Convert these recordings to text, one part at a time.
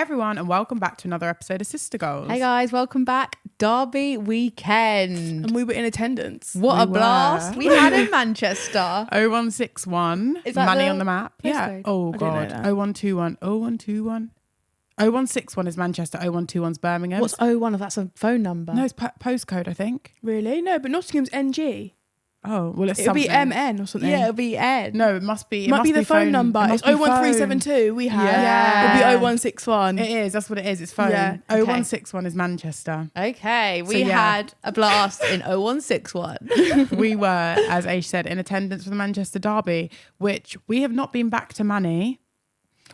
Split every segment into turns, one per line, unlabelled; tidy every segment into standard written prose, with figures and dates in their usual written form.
everyone, and welcome back to another episode of Sister Goals.
Hey guys, welcome back. Derby weekend.
And we were in attendance.
What a blast. We had in Manchester.
0161.
Is that
Money
the
on the map.
postcode?
Yeah. Oh,
I didn't know
God.
that.
0121. 0121. 0161 is Manchester. 0121's Birmingham.
What's 01 if that's a phone number?
No, it's postcode, I think.
Really? No, but Nottingham's NG.
Oh, well, it's
It'll
something.
be MN or something.
Yeah, it'll be Ed.
No, it must be.
It might be the phone number.
It
It's
must be
01372 we have.
Yeah.
It'll be 0161.
It is. That's what it is. It's phone.
Yeah.
Okay.
0161 is Manchester.
Okay, we
So, yeah.
had a blast in 0161.
We were, as Aisha said, in attendance for the Manchester Derby, which we have not been back to Manny.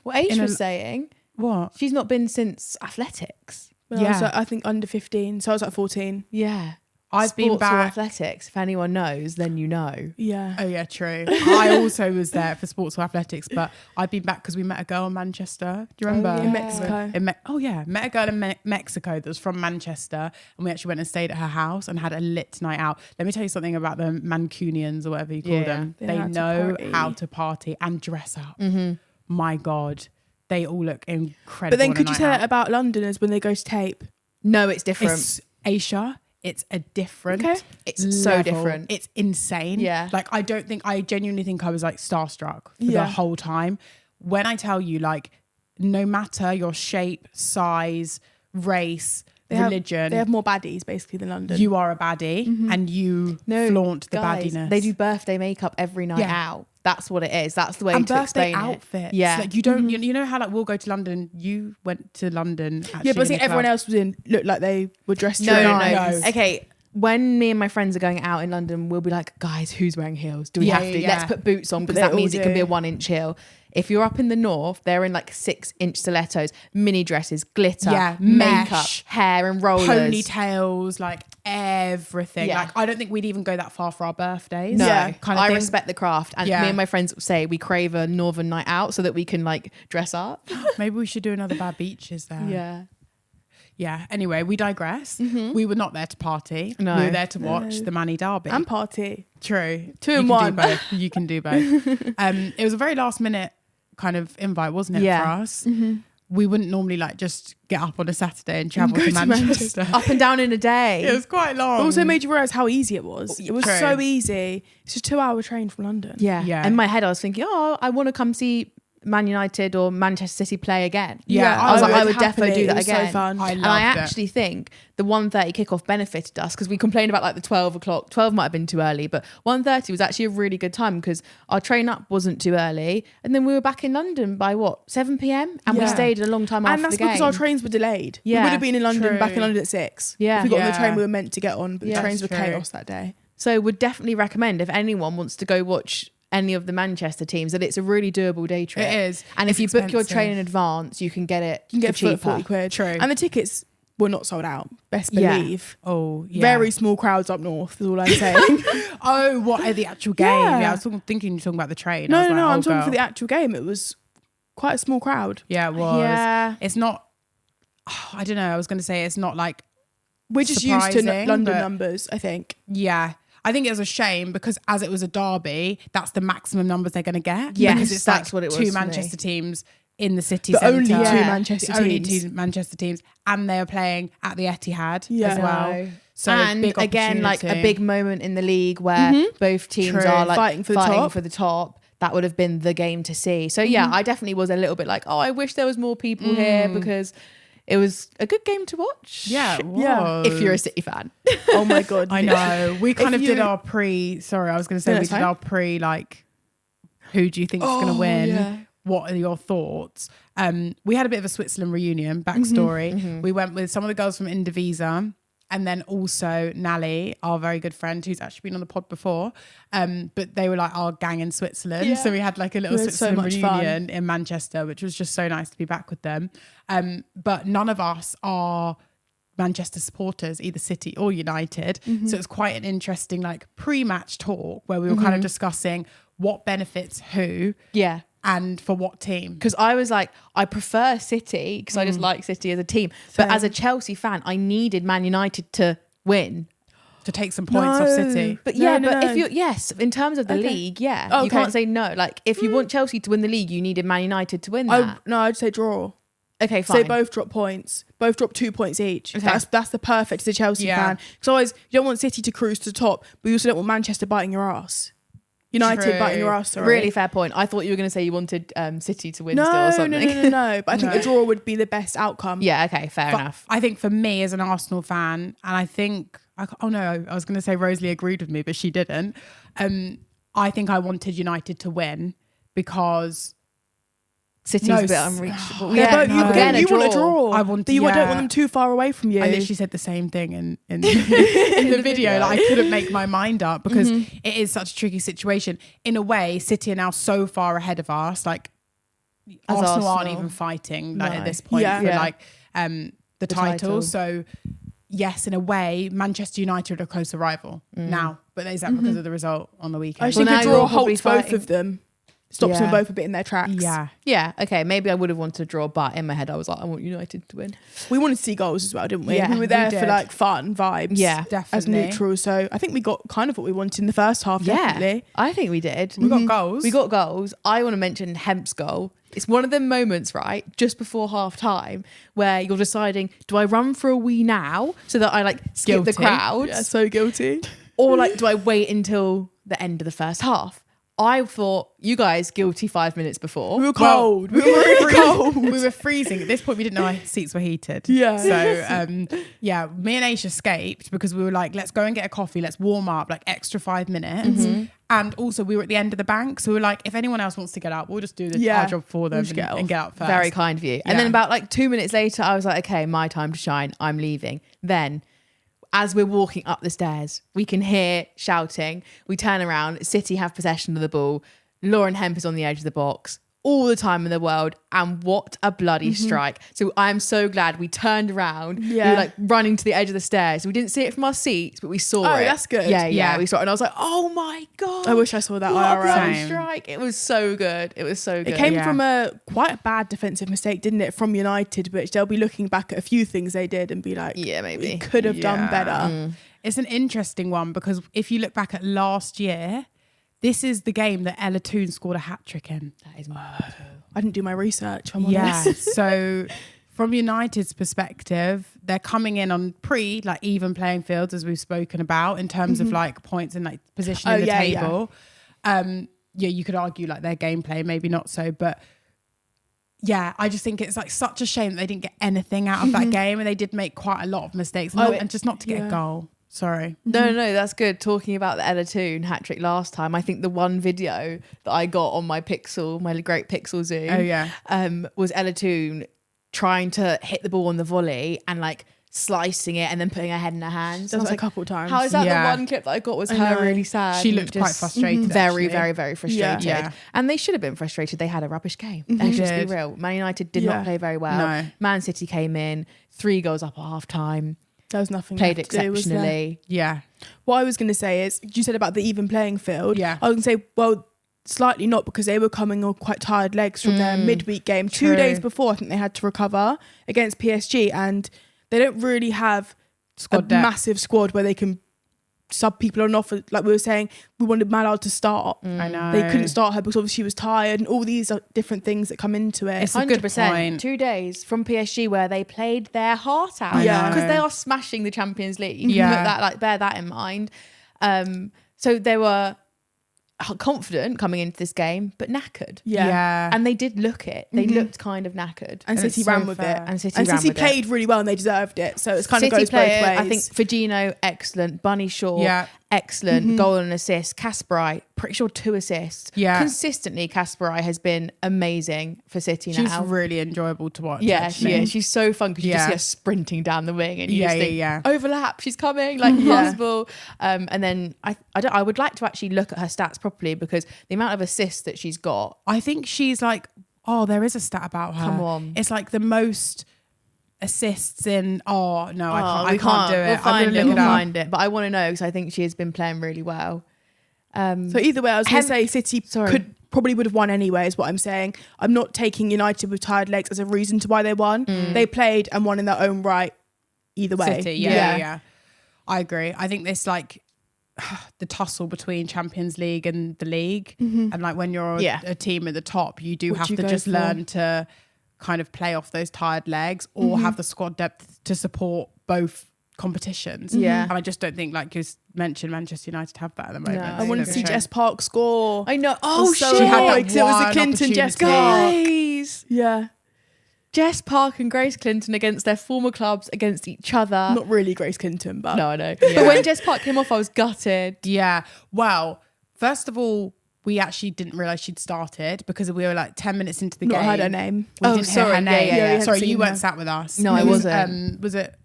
What Aisha
In a-
was saying,
What?
she's not been since athletics.
When I was,
Yeah.
I think under 15, so I was like 14.
Yeah.
I've been
Sports or
back.
athletics. If anyone knows, then you know.
Yeah.
Oh yeah, true. I also was there for sports or athletics, but I've been back because we met a girl in Manchester. Do you remember?
yeah.
In Mexico.
Met a girl in Mexico that was from Manchester, and we actually went and stayed at her house and had a lit night out. Let me tell you something about the Mancunians or whatever you call
Yeah.
them.
They
They
know how to
know
party.
how to party and dress up. My God, they all look incredible.
But then
on a
could you
night
tell
out.
it about Londoners when they go to tape?
No, it's different.
It's Aisha. It's a different.
Okay.
It's so
level.
different.
It's insane.
Yeah.
Like I genuinely think I was like starstruck for the
Yeah.
whole time. When I tell you, like, no matter your shape, size, race, religion,
They have more baddies basically than London.
you are a baddie and you flaunt the
guys,
baddiness.
They do birthday makeup every night
Yeah.
out. That's what it is. That's the way
and
to
birthday
explain
outfits.
it. Yeah.
Like you don't, you know how like we'll go to London. You went to London. Actually
yeah, but I
in
think
the
everyone
club.
else was in looked like they were dressed
no,
to
no,
nines.
no. Okay. When me and my friends are going out in London, we'll be like, guys, who's wearing heels? Do we
Yeah,
have to?
yeah,
Let's
yeah.
put boots on
But
because
they
that means
all
it can be a
do.
1-inch heel. If you're up in the north, they're in like 6-inch stilettos, mini dresses, glitter,
Yeah,
makeup,
mesh,
hair and rollers.
ponytails, like everything.
Yeah.
Like I don't think we'd even go that far for our birthdays.
No,
Yeah,
kind of
I
thing.
respect the craft. And
Yeah.
me and my friends say we crave a northern night out so that we can like dress up.
Maybe we should do another Bad Beaches there.
Yeah.
Yeah. Anyway, we digress. We were not there to party.
No.
We were there to watch the Manny Derby.
And party.
True.
Two
You
in
can
one.
do both. You can do both. It was a very last minute kind of invite, wasn't it,
Yeah.
for us? We wouldn't normally like just get up on a Saturday and travel
go
to
to
Manchester.
Up and down in a day.
It was quite long.
But also made you realise how easy it was. It was
True.
so easy. It's a 2-hour train from London.
Yeah.
Yeah.
In my head, I was thinking, oh, I want to come see Man United or Manchester City play again.
Yeah,
I was like, I would
happily.
definitely do that
It was
again.
So fun.
I
And I
loved it.
actually think the 1:30 kickoff benefited us because we complained about like the 12 o'clock. 12 might have been too early, but 1:30 was actually a really good time because our train up wasn't too early. And then we were back in London by 7 p.m. And we
Yeah.
stayed a long time after
And that's
the game.
because our trains were delayed.
Yeah,
We would have been in London,
true.
back in London at 6.
Yeah.
If we got on
Yeah.
the train we were meant to get on, but
Yeah.
the trains were
That's true.
chaos that day.
So would definitely recommend if anyone wants to go watch any of the Manchester teams that it's a really doable day trip.
It is.
And
It's
if you book your
expensive.
train in advance, you can get it
You can get
for
it
cheaper.
for 40 quid.
True.
And the tickets were not sold out. Best
Yeah.
believe.
Oh, yeah.
Very small crowds up north is all I'm saying.
Oh, what at the actual game?
Yeah.
Yeah, I was thinking you're talking about the train. I
no,
was
no,
like,
no.
oh,
I'm talking
girl.
for the actual game. It was quite a small crowd.
Yeah, it was.
Yeah.
It's not. I don't know. I was going to say it's not like.
We're just used to
Surprising,
London
but-
numbers, I think.
Yeah. I think it was a shame because as it was a derby, that's the maximum numbers they're going to get.
Yes,
because it's
that's
like
what it was
two
for me.
Manchester teams in the city
The
centre.
only two
Yeah.
Manchester
The only
teams.
two Manchester teams, and they are playing at the Etihad
Yeah.
as well.
No.
So
and
big
again, like a
opportunity.
big moment in the league where both teams
True.
are like
Fighting for the top.
for the top. That would have been the game to see. So yeah, I definitely was a little bit like, oh, I wish there was more people here because it was a good game to watch.
Yeah, it
Yeah.
was.
If you're a City fan.
Oh my God.
I know. We kind of
you-
did our Sorry, I was going to say
No,
we
that's
did
fine.
our like, who do you think is going to
Oh,
win?
yeah.
What are your thoughts? We had a bit of a Switzerland reunion backstory. We went with some of the girls from Indivisa. And then also Nally, our very good friend who's actually been on the pod before. But they were like our gang in Switzerland.
Yeah.
So we had like a little
We had so
Switzerland
much fun.
reunion in Manchester, which was just so nice to be back with them. But none of us are Manchester supporters, either City or United. So it's quite an interesting like pre-match talk where we were kind of discussing what benefits who
Yeah.
and for what team.
Because I was like, I prefer City because I just like City as a team. But
Same.
as a Chelsea fan, I needed Man United to win.
To take some points off City.
But
No,
yeah,
no,
but
no.
if you in terms of the
Okay.
league, yeah,
Oh,
you
okay.
can't say no. Like if you want Chelsea to win the league, you needed Man United to win that.
No, I'd say draw.
Okay,
So they
fine.
both drop points. Both drop 2 points each.
Okay.
That's the perfect as a Chelsea fan. Because always you don't want City to cruise to the top, but you also don't want Manchester biting your ass. United
True.
biting your ass. Sorry.
Really fair point. I thought you were going to say you wanted City to win
No,
still or
no,
something.
no. But I think a draw would be the best outcome.
Yeah, okay, fair
But
enough.
I think for me as an Arsenal fan, and I think, oh no, I was going to say Rosalie agreed with me, but she didn't. I think I wanted United to win because
City's
No,
a bit unreachable.
Yeah, but
no.
you want a draw.
I want-
You don't
yeah.
want them too far away from you.
I literally said the same thing in the video. Like, I couldn't make my mind up because it is such a tricky situation. In a way, City are now so far ahead of us. Like,
As
Arsenal aren't
Arsenal.
even fighting like
No.
at this point
Yeah.
for
Yeah.
like the title.
title.
So yes, in a way, Manchester United are a closer rival now. But is that because of the result on the
I
weekend?
just think
Well,
a
now
draw
you're probably
halts both
fighting.
of them. Stops them
Yeah.
both a bit in their tracks.
Yeah.
Yeah, okay, maybe I would have wanted to draw, but in my head I was like, I want United to win.
We wanted to see goals as well, didn't we?
Yeah,
we were there
we
for
did.
like fun vibes.
Yeah,
As
definitely.
neutral. So I think we got kind of what we wanted in the first half, definitely.
I think we did.
We got goals.
We got goals. I want to mention Hemp's goal. It's one of them moments, right, just before half time, where you're deciding, do I run for a wee now so that I like skip the
Guilty.
crowd?
Yeah, so guilty.
Or like, do I wait until the end of the first half? I thought you guys guilty 5 minutes before.
We were cold. we were really cold.
We were freezing. At this point, we didn't know our seats were heated.
Yeah.
So, yeah, me and Aisha escaped because we were like, let's go and get a coffee. Let's warm up, like extra 5 minutes. And also, we were at the end of the bank. So we were like, if anyone else wants to get out, we'll just do our job for them
We'll just
and get out first.
Very kind of you. And
Yeah.
then about like 2 minutes later, I was like, okay, my time to shine. I'm leaving. Then as we're walking up the stairs, we can hear shouting. We turn around. City have possession of the ball. Lauren Hemp is on the edge of the box. All the time in the world, and what a bloody strike. So I'm so glad we turned around. We
Yeah.
were like running to the edge of the stairs. We didn't see it from our seats, but we saw
Oh,
it.
that's good.
Yeah,
Yeah.
we saw it. And I was like, oh my God.
I wish I saw that
what a
IRL.
bloody
Same.
strike. It was so good. It was so good.
It came
Yeah.
from quite a bad defensive mistake, didn't it, from United, which they'll be looking back at a few things they did and be like,
Yeah, maybe.
we could have done
Yeah.
better.
It's an interesting one because if you look back at last year, this is the game that Ella Toone scored a hat trick in.
That is mad.
I didn't do my research, if I'm
Yeah.
honest.
So from United's perspective, they're coming in on like even playing fields, as we've spoken about, in terms of like points and like position
Oh,
in the
yeah, yeah.
table. Yeah, you could argue like their gameplay, maybe not so, but yeah, I just think it's like such a shame that they didn't get anything out of that game, and they did make quite a lot of mistakes, and just not to get
yeah.
a goal. Sorry.
No, that's good. Talking about the Ella Toone hat trick last time, I think the one video that I got on my Pixel, my great Pixel Zoom,
Oh yeah.
was Ella Toone trying to hit the ball on the volley and like slicing it and then putting her head in her hands.
Does
I was
it a
like,
couple times.
how is that
Yeah.
the one clip that I got was
I
her
know.
really sad?
She
and
looked quite
just
frustrated.
Very,
actually.
very, very frustrated.
Yeah.
And they should have been frustrated. They had a rubbish game. Let's just be
did.
real. Man United did
Yeah.
not play very well.
No.
Man City came in, 3 goals up at half time,
There was nothing
played
left to do, was there?
exceptionally.
Yeah.
What I was going to say is, you said about the even playing field.
Yeah.
I was going to say, well, slightly not, because they were coming on quite tired legs from their midweek game. 2
True.
days before, I think they had to recover against PSG, and they don't really have
Squad
a
depth.
massive squad where they can sub people on offer. Like we were saying, we wanted Mallard to start.
I know.
They couldn't start her because obviously she was tired, and all these are different things that come into it.
It's a good
100%.
point.
2 days from PSG where they played their heart out.
I
Yeah.
Because
know.
they are smashing the Champions League.
Yeah.
Bear that in mind. So they were confident coming into this game, but knackered.
yeah.
And they did look it. They looked kind of knackered.
And
And it's
City
so
ran with
fair.
it.
And City ran with it.
played really well, and they deserved it. So it's kind
City
of goes
player,
both ways.
I think Fagino, excellent. Bunny Shaw,
Yeah.
excellent. Goal and assist. Kasperai, pretty sure 2 assists.
Yeah.
Consistently, Kasperai has been amazing for City
She's
now.
really enjoyable to watch.
Yeah,
actually.
she is. She's so fun because you just
Yeah.
see her sprinting down the wing, and you
Yeah,
just think,
yeah.
overlap, she's coming, like possible. And then I would like to actually look at her stats properly, because the amount of assists that she's got.
I think she's like, there is a stat about her.
Come on.
It's like the most assists in. Oh no, I
we
can't do it.
We'll
I'm
find
gonna
it.
look
We'll
up.
find it. But I want to know, because I think she has been playing really well.
So either way, I was going to say City
Sorry.
probably would have won anyway, is what I'm saying. I'm not taking United with tired legs as a reason to why they won. They played and won in their own right either way.
City, yeah. I agree. I think this like the tussle between Champions League and the league, and like when you're
Yeah.
a team at the top, you do
What
have
do you
to
go
just
for?
learn to kind of play off those tired legs or have the squad depth to support both competitions.
Yeah.
And I just don't think, like you mentioned, Manchester United have that at the moment.
No.
I wanted to see
Don't
Jess Park score.
I know.
I
Oh
was so
shit!
She had that
annoyed 'cause it was a
one
Clinton Jess
opportunity.
Park.
Guys,
Yeah,
Jess Park and Grace Clinton against their former clubs against each other.
not really Grace Clinton, but
No, I know.
Yeah.
But when Jess Park came off, I was gutted.
Yeah. Well, first of all, we actually didn't realise she'd started because we were like 10 minutes into the
not
game.
heard her name.
We
Oh,
didn't hear
sorry.
her name.
Yeah, yeah, yeah.
Sorry,
Hadn't
you
seen
weren't
her.
sat with us.
No, I
It was,
wasn't.
Was it?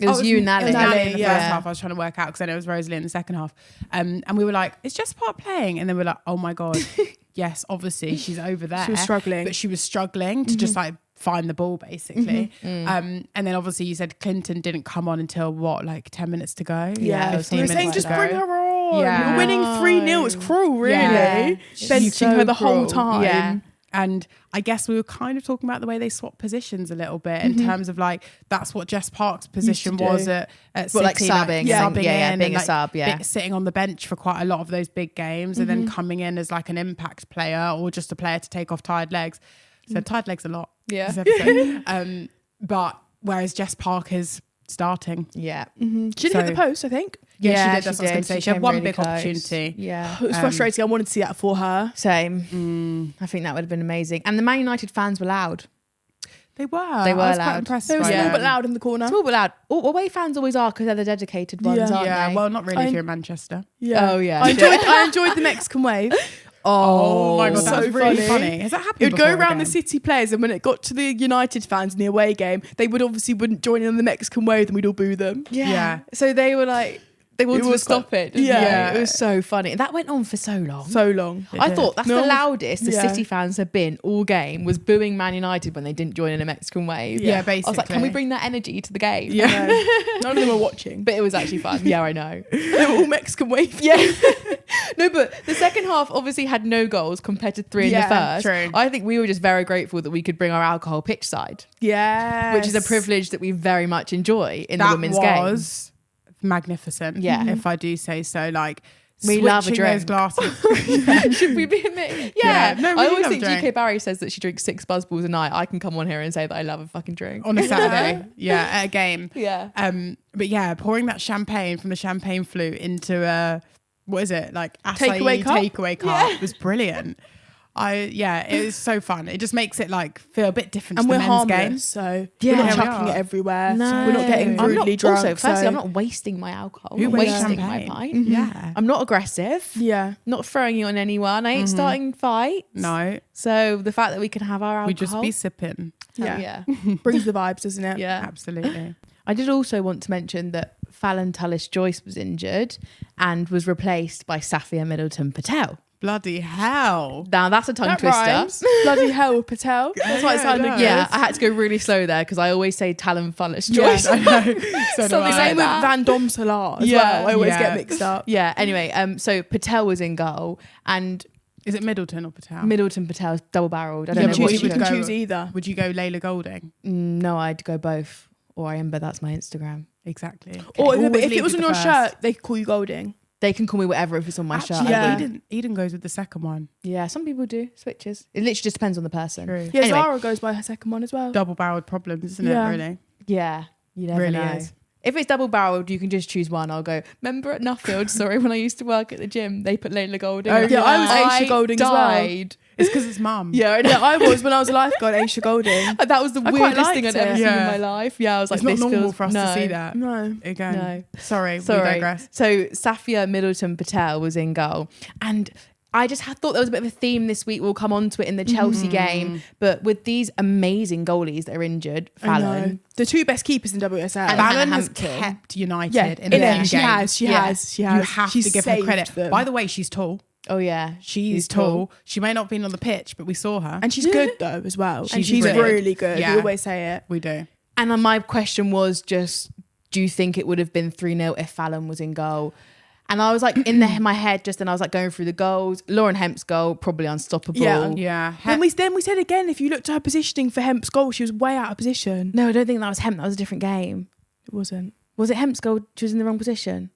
It was you and
It was
Nally.
Nally in the
Yeah.
first half. I was trying to work out because I know it was Rosalie in the second half. And we were like, is Jess Park playing? And then we're like, oh my God. Yes, obviously she's over there.
She was struggling.
But she was struggling to just like find the ball basically. And then obviously you said Clinton didn't come on until what, like 10 minutes to go?
Yeah, we
15
were
minutes
saying
to
just
go.
bring her on.
Yeah.
You're winning 3-0. It's cruel, really.
Yeah.
Benching
So
her the whole
cruel.
time.
Yeah.
And I guess we were kind of talking about the way they swap positions a little bit in terms of like, that's what Jess Park's position
do.
was at
Well, like
City,
subbing,
yeah.
subbing
yeah,
in
being
and
a
like
sub, yeah.
sitting on the bench for quite a lot of those big games and then coming in as like an impact player or just a player to take off tired legs. So tired legs a lot.
Yeah.
this episode. But whereas Jess Park is starting.
Yeah.
She did
So-
hit the post, I think.
Yeah,
Yeah,
she did.
she
That's what I was going
did.
to say.
She
She had
came
one
really
big
close.
opportunity.
Yeah.
It was frustrating. I wanted to see that for her.
Same. I think that would have been amazing. And the Man United fans were loud.
They were.
They were
I was quite
loud.
impressed.
They were
by
small
them.
but loud in the corner.
Small but loud. Away fans always are because they're the dedicated ones,
Yeah.
aren't
Yeah,
they?
well, not really
I-
if you're in Manchester.
Yeah.
Oh, yeah.
I enjoyed the Mexican wave.
Oh my God, that
so
was really
funny.
funny. Has that happened
It would go
before
around the
again?
City players, and when it got to the United fans in the away game, they wouldn't join in on the Mexican wave, and we'd all boo them.
Yeah.
So they were like, they wanted to
was
stop
quite-
it. didn't
Yeah.
they? It was so funny. And that went on for so long.
So long.
They
I
did.
thought that's
No
the
one-
loudest the
Yeah.
City fans have been all game was booing Man United when they didn't join in a Mexican wave.
Yeah,
I was like, can we
basically.
bring that energy to the game?
Yeah.
None of them were watching.
But it was actually fun. Yeah, I know.
They were all Mexican wave.
Yeah. No, but the second half obviously had no goals compared to 3 in the
Yeah,
first.
true.
I think we were just very grateful that we could bring our alcohol pitch side,
Yeah.
which is a privilege that we very much enjoy in the
That
women's game.
was magnificent.
Yeah.
If I do say so. Like,
We love a
switching those
drink.
glasses.
Should we be admitting?
Yeah, no,
I
really
always
love
think
drink.
GK Barry says that she drinks 6 buzzballs a night. I can come on here and say that I love a fucking drink.
On a Saturday. Yeah, at a game.
Yeah.
But yeah, pouring that champagne from the champagne flute into a, what is it? Like acai
Takeaway cup?
takeaway cup was brilliant. It was so fun. It just makes it like feel a bit different
And
to
we're
the men's
harmless,
game.
so
Yeah,
we're not
we
chucking
are.
it everywhere.
No.
We're not getting
I'm
rudely
not,
drunk.
Also, firstly,
so-
I'm not wasting my alcohol.
Who
I'm not
wastes
wasting
champagne?
my pint.
Yeah.
I'm not aggressive.
Yeah.
Not throwing it on anyone. I ain't starting fights.
No,
So the fact that we can have our alcohol.
we just be sipping.
Hell
Yeah.
yeah.
Brings the vibes, doesn't it?
Yeah.
Absolutely.
I did also want to mention that Fallon Tullis-Joyce was injured and was replaced by Safia Middleton-Patel.
Bloody hell.
Now that's a tongue
That
twister.
rhymes. Bloody hell, Patel. That's why it
Yeah,
sounded
it does.
good.
Yeah, I had to go really slow there because I always say Talon Tullis-Joyce.
Yes, I know. So do
Something
I.
Same with
that.
Van Dom Salar as
Yeah.
well. I always
Yeah.
get mixed up.
Yeah, anyway, so Patel was in goal and
Is it Middleton or Patel?
Middleton-Patel's double-barrelled. I
Yeah,
don't
but
know
what
what
you
she
would
You
chose.
can
go-
choose either.
Would you go Layla Golding?
No, I'd go both. Or I Ember, that's my Instagram.
Exactly.
Or
Always
if
lead
it was
with
on
the
your
first.
shirt, they could call you Golding.
They can call me whatever if it's on my shirt.
Actually,
I
Yeah.
will.
Eden goes with the second one.
Yeah, some people do. Switches. It literally just depends on the person.
True.
Yeah,
Anyway.
Zara goes by her second one as well.
Double-barreled problems, isn't
Yeah.
it, really?
Yeah, you never
Really
know.
is.
If it's double barreled, you can just choose one. I'll go. Remember at Nuffield, sorry, when I used to work at the gym, they put Layla Golding.
Oh,
on.
yeah, I was
Aisha Golding as well.
died.
It's because it's mum.
Yeah, I know.
Yeah, I was when I was a lifeguard, Aisha Golding.
And that was the
I quite
weirdest thing
liked
I'd ever
it.
seen in
Yeah.
my life. Yeah, I was like,
It's not
this
normal
feels,
for us to see that.
No.
Again.
No.
Sorry, we
Sorry.
digress.
So Safia Middleton-Patel was in goal. And I just thought there was a bit of a theme this week. We'll come on to it in the Chelsea game. But with these amazing goalies that are injured,
I know.
Fallon.
The two best keepers in WSL.
And
Fallon has
Hampton.
kept United
Yeah,
in the
in
few
it.
games.
She has. She
Yeah.
has.
You have
She's
to give her
saved
credit.
them.
By the way, she's tall.
Oh, yeah.
She's tall. She may not have been on the pitch, but we saw her.
And she's good though as well. And
She's
she's
brilliant.
really good.
Yeah.
We always say it.
We do.
And my question was just, do you think it would have been 3-0 if Fallon was in goal? And I was like in my head just then I was like going through the goals. Lauren Hemp's goal, probably unstoppable.
Yeah.
Yeah.
Then we said again, if you looked at her positioning for Hemp's goal, she was way out of position.
No, I don't think that was Hemp. That was a different game.
It wasn't.
Was it Hemp's goal? She was in the wrong position.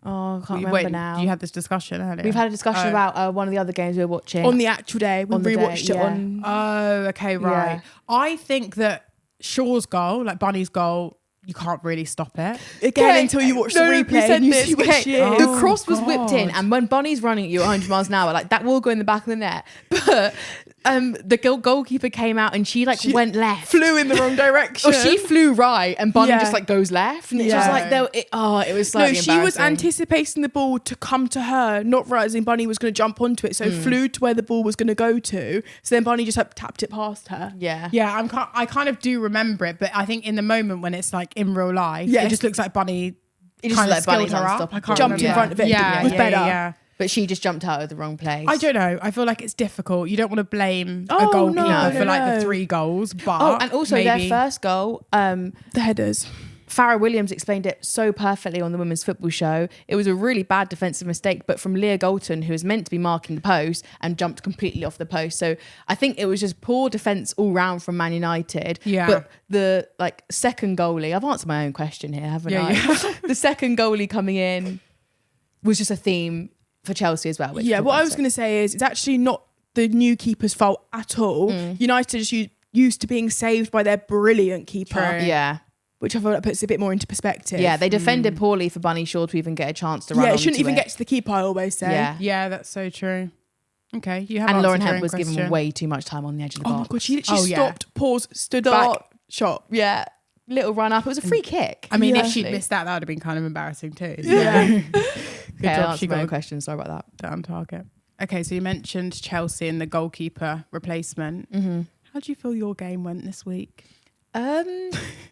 Oh, I can't remember
Wait,
now.
you had this discussion earlier.
We've had a discussion about one of the other games we were watching.
On the actual day, we
On the
rewatched
day,
it
yeah.
on.
Oh, okay, right.
Yeah.
I think that Shaw's goal, like Bunny's goal, you can't really stop it.
Again, until you watch the
we
replay
said
and you
this.
see where
Okay,
she is.
the cross was whipped in,
God.
and when Bonnie's running at you at 100 miles an hour, like that will go in the back of the net. But the goalkeeper came out and she went left.
Flew in the wrong direction.
Or she flew right, and Bonnie
Yeah.
just like goes left, and it's just
Yeah.
like it was
No,
slightly
she was
embarrassing.
anticipating the ball to come to her, not realizing Bunny was going to jump onto it. So flew to where the ball was going to go to. So then Bunny just tapped it past her.
Yeah.
Yeah, I kind of do remember it, but I think in the moment when it's like in real life,
Yes.
it just looks like Bunny
It just
kind
looked
of
like Bunny's
skilled her up.
unstoppable.
I can't
Jumped in
remember.
front of it,
Yeah,
it was
yeah,
better.
yeah.
But she just jumped out of the wrong place.
I don't know. I feel like it's difficult. You don't want to blame a
Oh,
goalkeeper
no,
for like
no.
the 3 goals, but
Oh, and also
maybe,
their first goal,
The headers.
Farrah Williams explained it so perfectly on the Women's Football Show. It was a really bad defensive mistake, but from Leah Galton, who was meant to be marking the post and jumped completely off the post. So I think it was just poor defence all round from Man United.
Yeah.
But the second goalie, I've answered my own question here, haven't I?
Yeah.
The second goalie coming in was just a theme for Chelsea as well.
Yeah, what I was going to say is it's actually not the new keeper's fault at all. United just used to being saved by their brilliant keeper,
True.
Yeah.
which I feel like puts it a bit more into perspective.
Yeah, they defended poorly for Bunny Shaw to even get a chance to run
Yeah, it shouldn't
onto
even
it.
get to the keeper, I always say.
Yeah.
Yeah, that's so true. Okay, you have
And
answered
Lauren
your
Hemp
own
was given
question.
way too much time on the edge of the
Oh my
box.
God, she literally
Oh, yeah.
stopped, paused, stood
Stop.
back, shot.
Yeah, little run up. It was a free kick.
I mean,
Yeah.
if she'd missed that, that would have been kind of embarrassing too. So
Yeah.
Good
Okay, I
job.
answered
She
my own
got
question. Sorry about that.
that on target. Okay, so you mentioned Chelsea and the goalkeeper replacement. How do you feel your game went this week?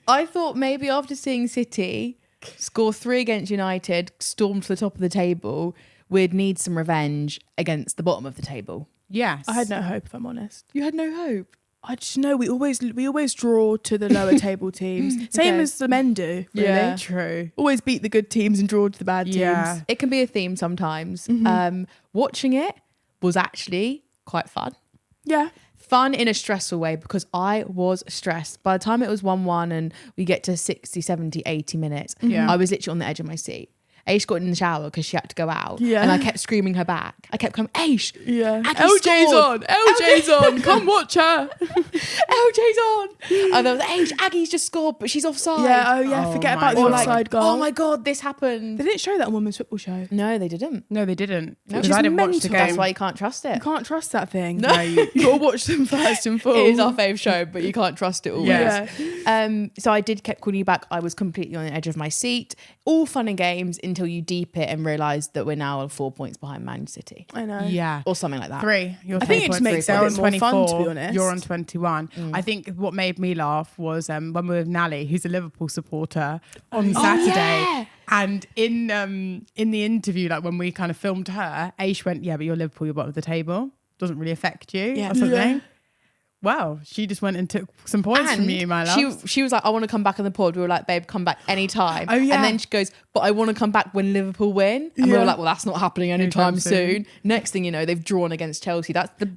I thought maybe after seeing City score 3 against United, storm to the top of the table, we'd need some revenge against the bottom of the table.
Yes.
I had no hope, if I'm honest.
You had no hope.
I just know we always draw to the lower table teams. Same
Okay.
as the men do, really.
Yeah.
True.
Always beat the good teams and draw to the bad teams.
Yeah.
It can be a theme sometimes. Watching it was actually quite fun.
Yeah.
Fun in a stressful way because I was stressed. By the time it was 1-1 and we get to 60, 70, 80 minutes,
Yeah.
I was literally on the edge of my seat. Aish got in the shower because she had to go out.
Yeah.
And I kept screaming her back. I kept coming, Aish,
Yeah.
Aggie
LJ's
scored.
on. LJ's on. Come watch her.
LJ's on. And I was like, Aish, Aggie's just scored, but she's offside.
Yeah. Oh, yeah.
Oh
Forget
my
about the
God.
offside goal.
Oh my God, this happened.
They didn't show that on Women's Football Show.
No, they didn't.
No, they didn't.
No.
Because
Which
I
is
didn't watch the
mental.
game.
That's why you can't trust it.
You can't trust that thing.
No.
you got to watch them first and full.
It is our fave show, but you can't trust it always.
Yeah.
So I did kept calling you back. I was completely on the edge of my seat. All fun and games until you deep it and realise that we're now 4 points behind Man City.
I know.
Yeah.
Or something like that.
3. You're
I think it just
3
makes
points.
it a
They're
bit
on
more fun, to
24,
be honest.
You're on 21. I think what made me laugh was when we were with Nally, who's a Liverpool supporter, on Saturday.
yeah.
And in the interview, like when we kind of filmed her, Aish went, "Yeah, but you're Liverpool, you're bottom of the table. Doesn't really affect you,"
Yeah.
or something.
Yeah.
Wow, she just went and took some points from you, my love.
she was like, I want to come back on the pod. We were like, babe, come back anytime.
Oh, yeah.
And then she goes, but I want to come back when Liverpool win. And we
Yeah.
were like, well, that's not happening anytime
Anytime
soon. Next thing you know, they've drawn against Chelsea. That's the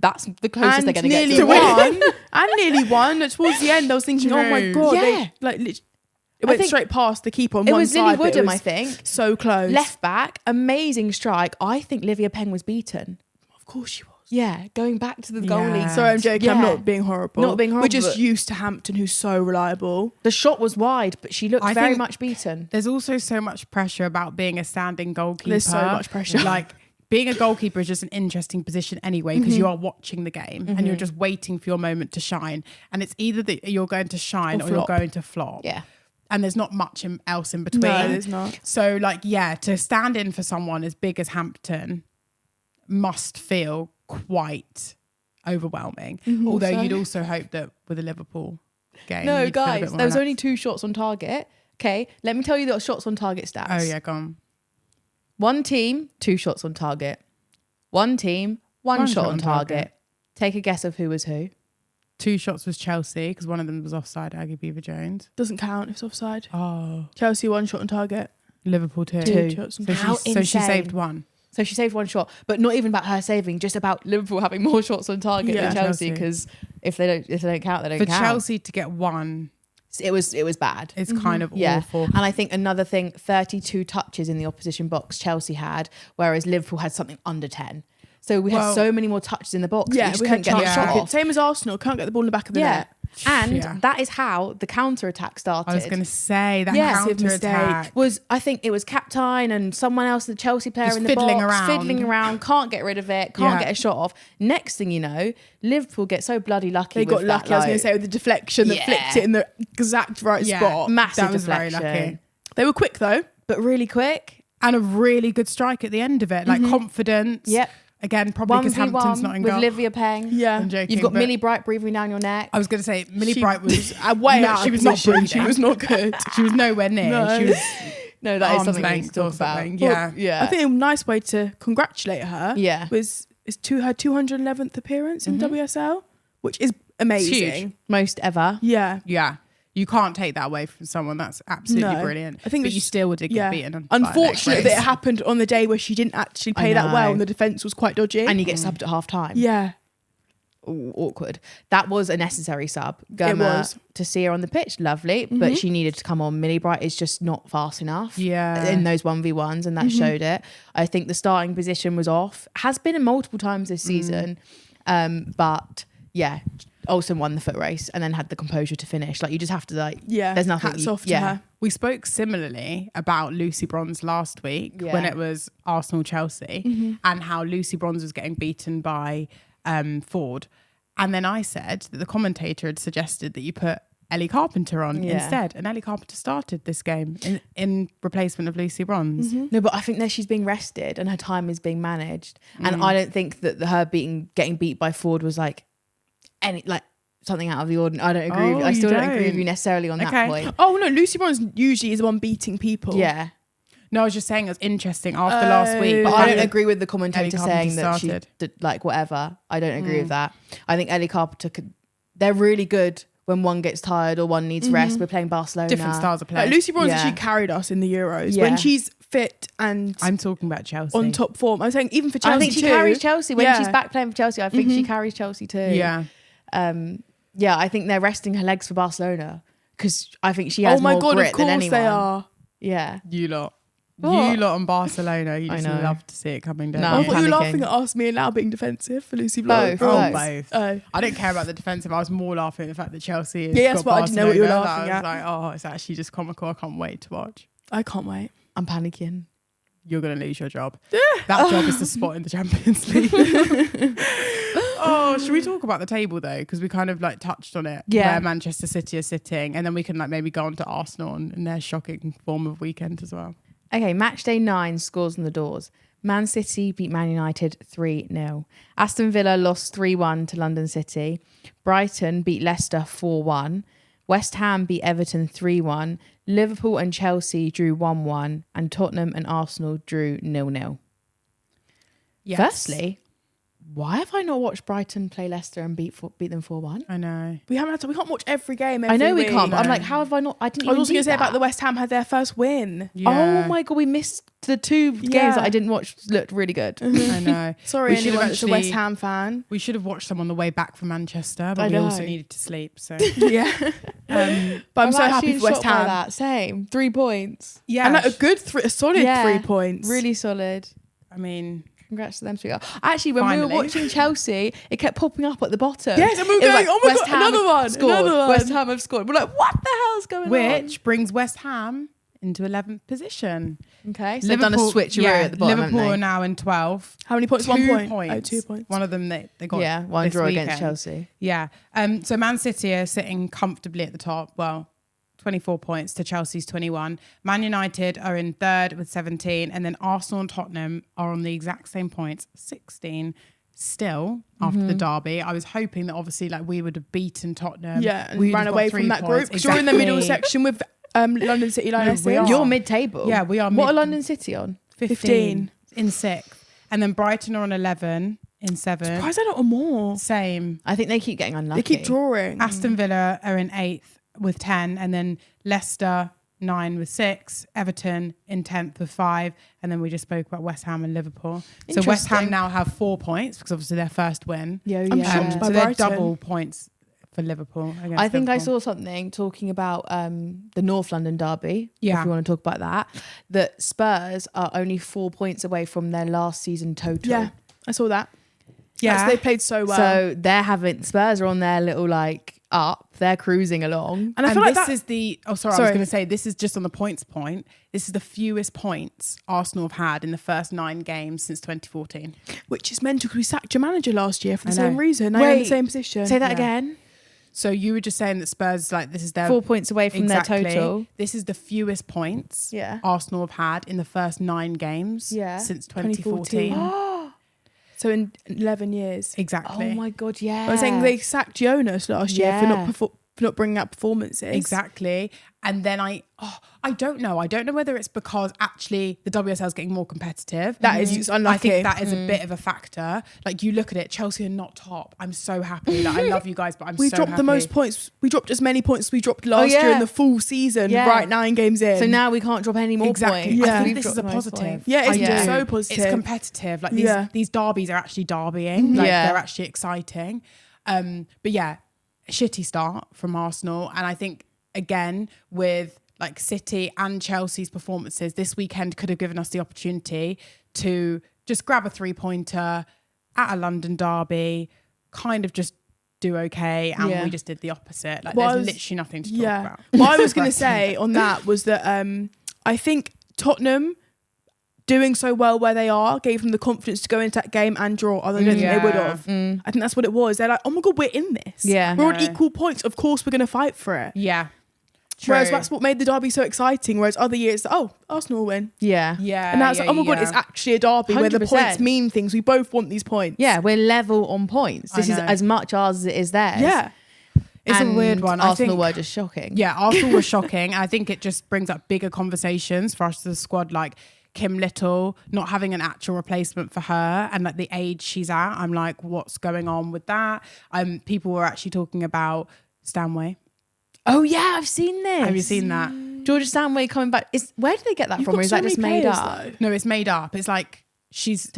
closest
And
they're going to get
nearly
to win.
won. And nearly won. Towards the end, I was thinking, oh my
True.
God.
Yeah.
It went
think
straight past the keeper on
It
one
was
side.
Lily
but it
Woodham,
was
I think.
So close.
Left back, amazing strike. I think Livia Peng was beaten.
Of course she was.
Yeah, going back to the
Yeah.
goalie.
Sorry, I'm joking. I'm
Yeah.
not being horrible.
Not being horrible,
We're just
but-
used to Hampton, who's so reliable.
The shot was wide, but she looked
I
very
think-
much beaten.
There's also so much pressure about being a standing goalkeeper.
There's so much pressure.
Like being a goalkeeper is just an interesting position anyway, because you are watching the game and you're just waiting for your moment to shine. And it's either that you're going to shine
Or
or you're
flop.
going to flop.
Yeah.
And there's not much else in between.
No, there's not.
So like, yeah, to stand in for someone as big as Hampton must feel quite overwhelming. Although
Also.
you'd also hope that with a Liverpool game.
No,
you'd feel a bit
guys,
more
there was
relaxed.
only 2 shots on target. Okay, let me tell you the shots on target stats.
Oh yeah, go on.
1 team, 2 shots on target. 1 team, 1 shot on target. Take a guess of who was who.
2 shots was Chelsea because one of them was offside, Aggie Beaver-Jones.
Doesn't count if it's offside.
Oh,
Chelsea 1 shot on target.
Liverpool 2.
2 shots on
So
target.
she,
How
so she
insane.
saved 1.
So she saved 1 shot, but not even about her saving, just about Liverpool having more shots on target
Yeah.
than Chelsea.
Chelsea.
Because if they don't count, they don't
For
count.
Chelsea to get 1
It was bad.
It's kind of
Yeah.
awful.
And I think another thing, 32 touches in the opposition box Chelsea had, whereas Liverpool had something under 10. So we had so many more touches in the box.
Yeah,
You just
we
couldn't
had
get the shot off.
Same as Arsenal, can't get the ball in the back of the net.
And
Yeah.
that is how the counter-attack started.
I was going to say that
Yeah.
counter-attack.
I think it was Captain and someone else, the Chelsea player
Just
in the
fiddling
box,
around.
fiddling around, can't get rid of it, can't get a shot off. Next thing you know, Liverpool get so bloody lucky.
They got
with
lucky,
that,
I was going
like,
to say, with the deflection that flicked it in the exact right spot.
massive
That was very
deflection.
lucky.
They were quick though.
But really quick.
And a really good strike at the end of it. Like confidence.
Yep.
Again, probably because Hampton's not in
with
goal.
Livia Peng.
Yeah.
I'm joking.
You've got
but
Millie Bright breathing down your neck.
I was going to say, Millie
She
Bright was
way
no,
out.
she
Of
was not
position.
breathing.
She was not good.
She was nowhere near.
No.
She was
No, that is
arm's
something we need to
length
talk
or
about.
something. Yeah.
Yeah.
I think a nice way to congratulate her
Yeah.
was her 211th appearance in WSL, which is amazing.
huge.
Most ever.
Yeah.
Yeah. You can't take that away from someone. That's absolutely
No.
brilliant.
I think
but
it's
you
just-
still did get beaten. by
Unfortunate
Alex
that it
Grace.
happened on the day where she didn't actually
I
play that well
know.
and the defence was quite dodgy.
And you get subbed at half time.
yeah.
Ooh, awkward. That was a necessary sub. Goma
was.
to see her on the pitch, lovely, but she needed to come on. Millie Bright is just not fast enough.
Yeah.
In those 1v1s, and that showed it. I think the starting position was off. Has been multiple times this season, but yeah, Olsen won the foot race and then had the composure to finish. Like you just have to
Yeah.
There's nothing.
Hats off to her.
We spoke similarly about Lucy Bronze last week
Yeah.
when it was Arsenal-Chelsea and how Lucy Bronze was getting beaten by Ford. And then I said that the commentator had suggested that you put Ellie Carpenter on instead. And Ellie Carpenter started this game in replacement of Lucy Bronze.
No, but I think that she's being rested and her time is being managed. And I don't think that her getting beat by Ford was something out of the ordinary. I don't agree.
Oh,
I still
you
don't agree with
don't?
you necessarily on
Okay.
that point.
Oh no, Lucy Bronze usually is the one beating people.
Yeah.
No, I was just saying it was interesting after last week.
But
the
I
fact
don't
that
agree with the commentator
Ellie
saying that
Carpenter
she did whatever. I don't agree with that. I think Ellie Carpenter they're really good when one gets tired or one needs rest. We're playing Barcelona.
different styles of play.
Lucy Bronze
Yeah.
actually carried us in the Euros
Yeah.
when she's fit and
I'm talking about Chelsea.
on top form. I'm saying even for Chelsea
I think she
too,
carries Chelsea when
Yeah.
she's back playing for Chelsea. I think she carries Chelsea too.
Yeah.
Yeah, I think they're resting her legs for Barcelona because I think she has
Oh my
more
god,
grit
of course
than anyone.
they are.
Yeah.
You lot.
What?
You lot on Barcelona. You
I
just
know.
love to see it coming down.
No,
I
I'm
thought you were
panicking.
laughing at us, me and Lau being defensive for Lucy
Both,
Bronze.
both.
Oh.
I don't care about the defensive. I was more laughing at the fact that Chelsea is.
Yeah, that's what I didn't know what you were laughing
I
at.
was like, oh, it's actually just comical. I can't wait to watch.
I can't wait.
I'm panicking.
You're going to lose your job. That job is the spot in the Champions League. Oh, should we talk about the table though? Because we kind of touched on it.
Yeah.
Where Manchester City are sitting. And then we can maybe go on to Arsenal and their shocking form of weekend as well.
Okay, match day 9 scores on the doors. Man City beat Man United 3-0. Aston Villa lost 3-1 to London City. Brighton beat Leicester 4-1. West Ham beat Everton 3-1. Liverpool and Chelsea drew 1-1. And Tottenham and Arsenal drew 0-0.
Yes.
Firstly, why have I not watched Brighton play Leicester and beat them 4-1?
I know.
We can't watch every game.
I know we
week.
can't, but I'm like, how have I not? I didn't
I was
even
also going to
do
say about
that.
the West Ham had their first win.
Yeah.
Oh my God, we missed the 2 games
Yeah.
that I didn't watch. Looked really good.
I know.
Sorry,
We should have
anyone that's a West
actually-
Ham fan.
We should have watched them on the way back from Manchester,
I
but we also
know.
needed to sleep. So
Yeah, but I'm so
actually
happy
in
for West
shock by
Ham.
that. Same 3 points.
yeah,
And a good, a solid
Yeah.
3 points.
Really solid.
I mean,
Congrats to them. Actually, when we were
Finally.
watching Chelsea, it kept popping up at the bottom.
Yes, and we were
It was
going, oh my
West
God,
Ham
another one,
scored.
another one.
West Ham have scored. We're like, what the hell's going on?
which brings West Ham into 11th position.
Okay, so they've done a switcheroo at the bottom.
Liverpool are
haven't
now in 12th.
How many points?
2
1 point.
points.
Oh, 2 points.
One of them they got.
they? Yeah, one
this
draw
weekend.
against Chelsea.
Yeah. So Man City are sitting comfortably at the top. Well, 24 points to Chelsea's 21. Man United are in 3rd with 17. And then Arsenal and Tottenham are on the exact same points, 16. Still, after the derby, I was hoping that obviously we would have beaten Tottenham.
Yeah, and
We'd
ran
have got
away
3
from that
points.
group. Because you're in the middle
Exactly.
section with London City, Leila and
we
Aesha.
are.
You're mid-table.
Yeah, we are
What are
mid-
London City on?
15 in 6th. And then Brighton are on 11 in 7th.
Why is there not a more?
Same.
I think they keep getting unlucky.
They keep drawing.
Aston Villa are in 8th with 10. And then Leicester 9 with 6. Everton in 10th with 5. And then we just spoke about West Ham and Liverpool. So West Ham
Interesting.
now have 4 points because obviously their first win.
Yeah,
I'm
yeah.
shocked by
So they're
Brighton.
double points for Liverpool.
I think I
Liverpool.
saw something talking about the North London derby.
Yeah.
If you want to talk about that, that Spurs are only 4 points away from their last season total.
Yeah, I saw that.
Yeah.
They played so well.
So Spurs are on their little like up. They're cruising along.
and I feel like
this
that,
is the I was
Sorry.
going to say this is just on the points point. This is the fewest points Arsenal have had in the first 9 games since 2014.
which is mental because we sacked your manager last year for the
I know.
same reason. Now you're in the
Wait,
same position.
Say that
Yeah.
again.
So you were just saying that Spurs, like, this is their
4 points away from
exactly.
their total.
This is the fewest points
Yeah.
Arsenal have had in the first 9 games
Yeah.
since 2014.
2014. So in 11 years.
Exactly.
Oh my god, yeah.
I was saying they sacked Jonas last year for
Yeah.
not bringing up performances.
Exactly. And then I don't know. I don't know whether it's because actually the WSL is getting more competitive.
That is
I
unlucky.
think that is a bit of a factor. Like, you look at it, Chelsea are not top. I'm so happy. Like, I love you guys, but I'm
We
so
dropped
happy.
the most points. We dropped as many points as we dropped last
yeah.
year in the full season.
Yeah.
Right, 9 games in.
So now we can't drop any more
Exactly.
points.
Yeah.
I think
We've
this is
dropped
a
the most
positive.
points.
Yeah, it's
I do.
so positive.
It's competitive. Like,
Yeah.
these derbies are actually derbying. Like,
Yeah.
they're actually exciting. But yeah, a shitty start from Arsenal. And I think, again, with like City and Chelsea's performances, this weekend could have given us the opportunity to just grab a 3-pointer at a London derby, kind of just do okay. And
Yeah.
we just did the opposite. Like,
Well,
there's
I was-
literally nothing to talk
Yeah.
about.
What I was going to say on that was that I think Tottenham doing so well where they are gave them the confidence to go into that game and draw. I don't think they would have. I think that's what it was. They're like, oh my God, we're in this.
Yeah.
We're on
No.
equal points. Of course, we're going to fight for it.
Yeah.
Whereas
True.
that's what made the derby so exciting. Whereas other years, Arsenal will win.
Yeah.
Yeah.
And now it's like,
yeah,
oh my God,
yeah.
it's actually a derby where the
100%.
points mean things. We both want these points.
Yeah, we're level on points.
I
This is
know.
as much ours as it is theirs.
Yeah.
It's a
And
weird one. I
Arsenal
think,
were just shocking.
yeah, Arsenal was shocking. I think it just brings up bigger conversations for us as a squad, like Kim Little not having an actual replacement for her and like the age she's at. I'm like, what's going on with that? People were actually talking about Stanway.
Oh yeah, I've seen this.
Have you seen that?
Georgia Stanway coming back? Where did they get that
You've
from?
got
Or is
so
that just
many
made
players,
up?
though.
No, it's made up. It's like she's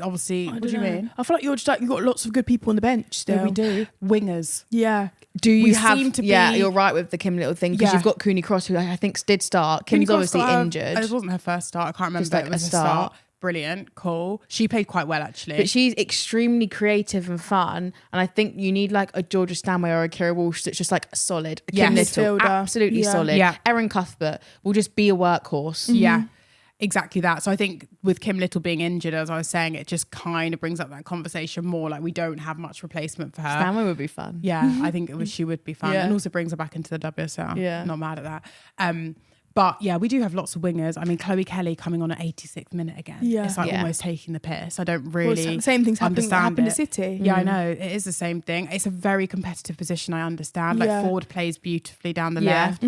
obviously. What do you mean?
I feel like you're just like, you've got lots of good people on the bench still.
Yeah, we do. Wingers.
Yeah.
Do you
We
have?
seem to
yeah,
be-
you're right with the Kim Little thing because
Yeah.
you've got Cooney Cross, who I think did start. Kim's
Cooney Cross
obviously
got her-
injured,
It wasn't her first start. I can't remember.
Just like
it was
a
a start.
start.
Brilliant. Cool. She played quite well, actually.
but she's extremely creative and fun. And I think you need like a Georgia Stanway or a Kira Walsh that's just like solid. A Kim
Yes.
Little,
Midfielder.
absolutely
Yeah.
solid.
Yeah.
Erin Cuthbert will just be a workhorse.
Yeah, exactly that. So I think with Kim Little being injured, as I was saying, it just kind of brings up that conversation more. Like, we don't have much replacement for her.
Stanway would be fun.
Yeah, I think she would be fun.
Yeah.
And also brings her back into the WSL.
Yeah.
Not mad at that. But yeah, we do have lots of wingers. I mean, Chloe Kelly coming on at 86th minute again.
Yeah.
It's like
Yeah.
almost taking the piss. I don't
Well,
really
the same things happened
understand
at
it.
City.
Yeah, I know. It is the same thing. It's a very competitive position, I understand. Like,
Yeah.
forward plays beautifully down the
Yeah.
left.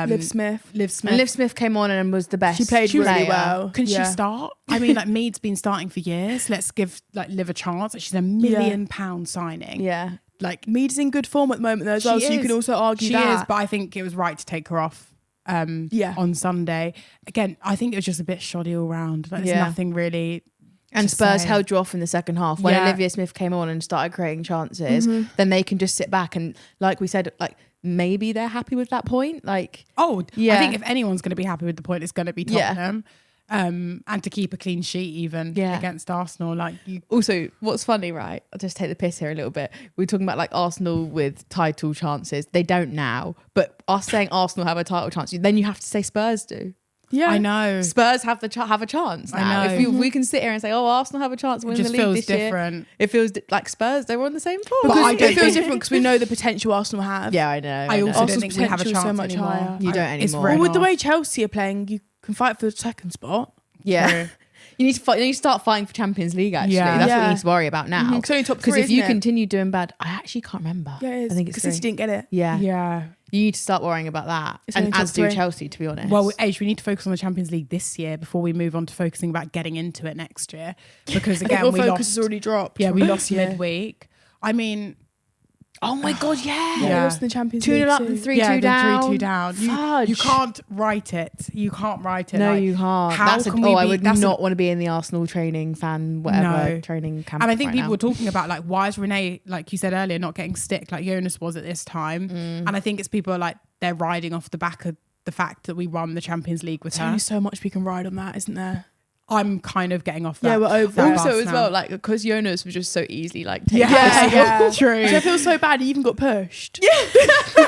Liv Smith.
Liv Smith.
And Liv Smith came on and was the best.
She played really
player.
well.
Can
Yeah.
she start? I mean, like, Mead's been starting for years. Let's give like Liv a chance. She's £1 million signing.
Yeah.
Like,
Mead's in good form at the moment though as well, so you
is.
can also argue
she
that.
is, but I think it was right to take her off
Yeah.
on Sunday. Again, I think it was just a bit shoddy all round. Like, there's
Yeah.
nothing really.
And
to
Spurs
say.
held you off in the second half. When
Yeah.
Olivia Smith came on and started creating chances, then they can just sit back and, like we said, like maybe they're happy with that point. Like,
Oh,
Yeah.
I think if anyone's going to be happy with the point, it's going to be
Yeah.
Tottenham. And to keep a clean sheet even
Yeah.
against Arsenal. Like, you.
also, what's funny, right? I'll just take the piss here a little bit. We're talking about like Arsenal with title chances. They don't now, but us saying Arsenal have a title chance, then you have to say Spurs do.
Yeah.
I know.
Spurs have have a chance
I
now.
know.
If we can sit here and say, "Oh, Arsenal have a chance to
It
win the
just
league
feels
this year,"
different.
it feels like Spurs. They were on the same form.
Because
I
it
don't
feels
think-
different because we know the potential Arsenal have.
Yeah, I know.
I also
know.
don't
Arsenal's
think we have a
potential is so
chance
much
anymore.
higher.
You don't
It's
anymore.
Well,
written
with the
off.
way Chelsea are playing, you can fight for the second spot.
Yeah.
True.
You need to fight, you need to start fighting for Champions League. Actually,
Yeah.
that's what
Yeah.
you need to worry about now.
It's only top
Because
three,
if you
isn't it?
continue doing bad, I actually can't remember.
Yeah, it is.
I think it's
because City
three.
didn't get it.
Yeah.
Yeah.
You need to start worrying about that,
It's
and
only top
as do
three.
Chelsea, to be honest.
Well, Age, we need to focus on the Champions League this year before we move on to focusing about getting into it next year. Because
I think
again,
your
we
focus
lost.
has already dropped.
Yeah, we lost
Yeah.
midweek. I mean,
Oh my God, yeah.
They
Yeah.
lost in the Champions
2-0
League
up
too.
and 3-2
yeah,
down.
3-2 down. You
Fudge.
can't write it. You can't write it.
No,
like,
you can't.
How
That's
can we
I
be-
would
that's
not want to be in the Arsenal training fan, whatever
No.
training camp.
And I think
right
people
now.
were talking about like, why is Renee, like you said earlier, not getting stick like Jonas was at this time? And I think it's people are like, they're riding off the back of the fact that we won the Champions League with
There's
her.
only so much we can ride on that, isn't there?
I'm kind of getting off that.
Yeah, we're over
that
it.
Also,
bus
as
now.
well, like because Jonas was just so easily like taken.
Yeah, true.
So I feel so bad. He even got pushed. Yeah.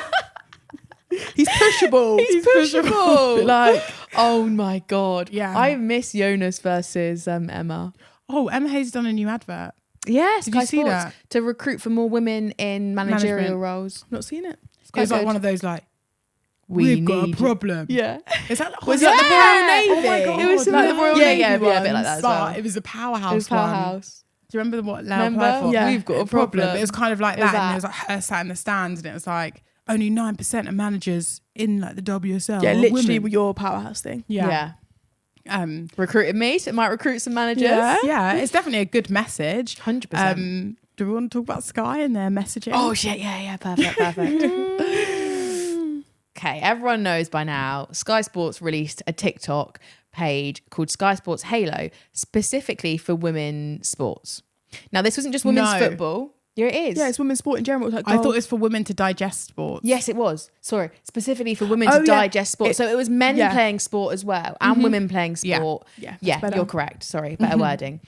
He's pushable.
He's pushable.
Like,
oh my God.
Yeah.
I miss Jonas versus Emma.
Oh, Emma Hayes done a new advert.
Yes,
Did
Sky
you see
Sports,
that?
to recruit for more women in managerial
Management.
roles.
I've not seen it.
It was
quite
like
good.
one of those like,
We
we've got a
need-
problem.
Yeah.
Is that
Was
yeah.
that the Royal Navy?
Oh my God.
It was some
Like
of
the Royal
yeah,
Navy
yeah, a bit like
ones.
that as well.
But it was a powerhouse
It was
one.
powerhouse.
Do you remember what Leila
Remember?
applied for?
Yeah.
We've got a problem.
But it was kind of like
It was
that. And
that.
it was like her sat in the stands and it was like only 9% of managers in like the WSL
Yeah,
are
literally
women.
your powerhouse thing.
Yeah.
Yeah.
Recruited me, so it might recruit some managers.
Yeah.
Yeah, it's definitely a good message.
100%.
Do we want to talk about Sky and their messaging?
Oh shit, yeah, perfect. Okay, everyone knows by now, Sky Sports released a TikTok page called Sky Sports Halo, specifically for women's sports. Now, this wasn't just women's
No.
football. Yeah, it is.
Yeah, it's women's sport in general. It's like
I thought
golf.
it was for women to digest sports.
Yes, it was. Sorry, specifically for women
Oh,
to
yeah.
digest sport. So it was men
yeah.
playing sport as well, and women playing
Yeah.
sport.
Yeah,
Yeah,
that's better.
you're correct. Sorry, better wording.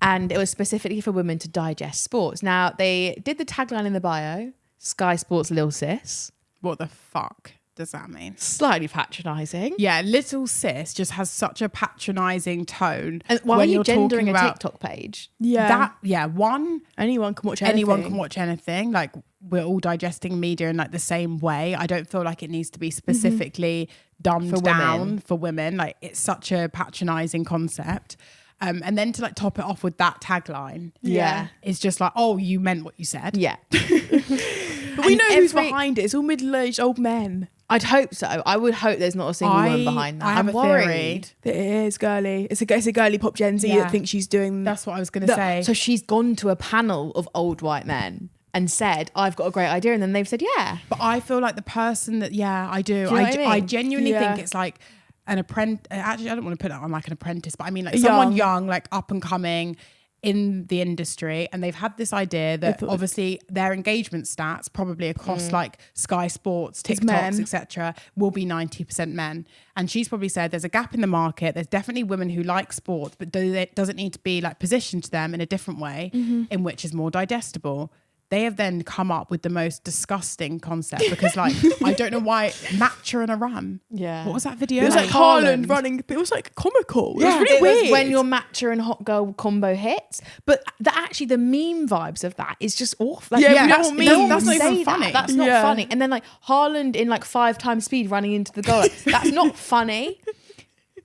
And it was specifically for women to digest sports. Now, they did the tagline in the bio, Sky Sports Lil Sis.
What the fuck does that mean?
Slightly patronising.
Yeah, little sis just has such a patronising tone.
And why
when
are you
you're
gendering
talking
a
about
TikTok page?
Yeah.
One,
Anyone can watch anything.
anyone can watch anything. Like we're all digesting media in like the same way. I don't feel like it needs to be specifically dumbed
For
down
women.
for women. Like it's such a patronising concept. And then to like top it off with that tagline,
Yeah.
it's just like, oh, you meant what you said.
Yeah.
But we
And
know who's
every-
behind it. It's all middle-aged old men.
I'd hope so. I would hope there's not a single woman behind that.
I have
I'm
a
worried.
theory.
It is girly. It's a girly pop Gen Z
Yeah.
that thinks she's doing.
That's what I was going to say.
So she's gone to a panel of old white men and said, I've got a great idea. And then they've said, yeah.
But I feel like the person that, I do.
Do you know what I mean?
I genuinely
Yeah.
think it's like an apprentice. Actually, I don't want to put it on like an apprentice, but I mean like someone young, like up and coming in the industry. And they've had this idea that obviously their engagement stats probably across like Sky Sports,
men.
TikToks, etc., will be 90% men. And she's probably said there's a gap in the market. There's definitely women who like sports, but doesn't need to be like positioned to them in a different way in which is more digestible. They have then come up with the most disgusting concept because like, I don't know why, Matcha and a Ram.
Yeah.
What was that video?
It was like Haaland running. It was like comical. It was really
it
weird.
was when your matcha and hot girl combo hits. But actually the meme vibes of that is just awful. Like,
Yeah, we
that's-
don't mean
no,
that's
not
say
even
that.
funny.
That's not
Yeah.
funny. And then like Haaland in like 5 times speed running into the goal. That's not funny.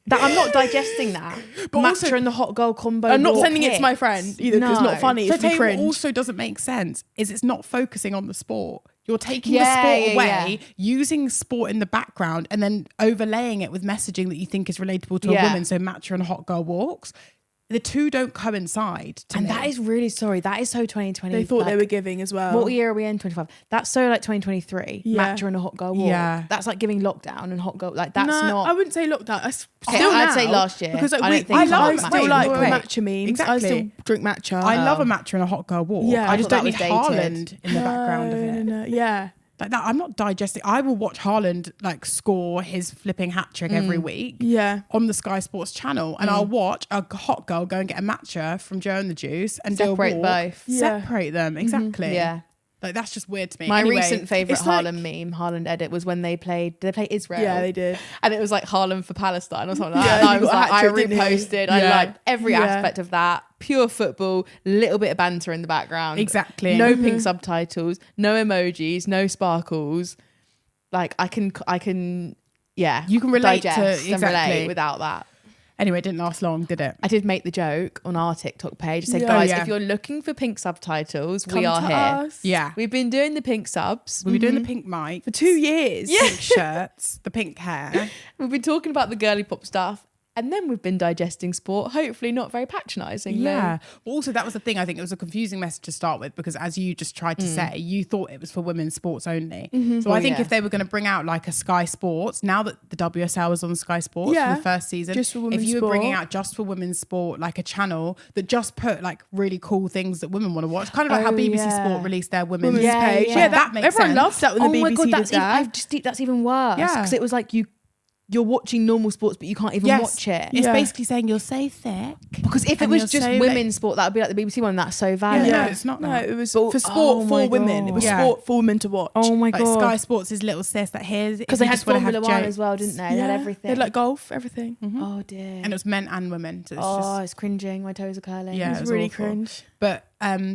That I'm not digesting that.
But
Matcha
also-
and the hot girl combo.
I'm not
walk
sending it to my
hits.
friend either because it's
No.
not funny.
So
It's
tell you what
cringe.
also doesn't make sense is it's not focusing on the sport. You're taking
Yeah,
the sport
yeah,
away,
yeah.
using sport in the background, and then overlaying it with messaging that you think is relatable to
Yeah.
a woman. So matcha and hot girl walks. The two don't coincide. To
And
me.
that is really sorry. That is so 2020.
They thought they
like,
were giving as well.
What year are we in? 25. That's so like 2023.
Yeah.
Matcha and a hot girl walk.
Yeah.
That's like giving lockdown and hot girl. Like that's
no,
not.
I wouldn't say lockdown.
Okay,
Still
I'd
now,
say last year.
because like,
I don't think
I
it's
love
matcha.
still
Wait,
like
wait.
matcha memes. I
Exactly.
still drink matcha.
I love a matcha and a hot girl walk.
Yeah.
I
I
just
thought
don't
that
need
was dated.
Haaland in the background of it.
No. Yeah.
Like that, I'm not digesting. I will watch Haaland like score his flipping hat trick every week.
Yeah.
On the Sky Sports channel, and I'll watch a hot girl go and get a matcha from Joe and the Juice and
Separate
do a walk,
both.
Yeah.
separate them exactly.
Yeah.
Like that's just weird to me.
My
Anyway,
recent favourite
it's like-
Haaland meme, Haaland edit, was when did they play Israel?
Yeah, they did.
And it was like Haaland for Palestine or something like
Yeah,
that. And I
you
was
got a
like, I
hat-trick, didn't you?
reposted. I
Yeah.
liked every
Yeah.
aspect of that. Pure football, little bit of banter in the background.
Exactly.
No pink subtitles, no emojis, no sparkles. Like I can, yeah.
You can relate to-
digest and
exactly.
relate without that.
Anyway, it didn't last long, did it?
I did make the joke on our TikTok page. I said,
Yeah.
guys,
Oh, yeah.
if you're looking for pink subtitles, we
Come
are
to
here.
us.
Yeah.
We've been doing the pink subs.
We were doing the pink mic,
For 2 years.
pink shirts, the pink hair.
We've been talking about the girly pop stuff And then we've been digesting sport, hopefully not very patronisingly.
Yeah. Also, that was the thing. I think it was a confusing message to start with because, as you just tried to say, you thought it was for women's sports only. So I think if they were going to bring out like a Sky Sports, now that the WSL was on Sky Sports for the first season,
just for women's
if you were
sport.
bringing out just for women's sport, like a channel that just put like really cool things that women want to watch, kind of like how BBC Sport released their women's
page.
Yeah,
that makes
everyone
sense.
loves that when the BBC
my God,
did that.
that's even worse.
Yeah.
Because it was like you're watching normal sports, but you can't even watch it.
It's
Yeah.
basically saying you're so thick.
Because if it
And
was
you're
just
so
women's sport, that would be like the BBC one. That's so valid.
Yeah. No, it's not
No,
that.
it was
But-
for sport
my
for women. It was
God.
sport for women to watch.
Oh my
Like
God.
Sky Sports is little sis that here's
Because they had Formula One as well, didn't they? They had everything.
They had like golf, everything.
Oh dear.
And it was men and women. So it's just,
It's cringing. My toes are curling.
Yeah.
It
it
was
was
really
awful.
cringe.
but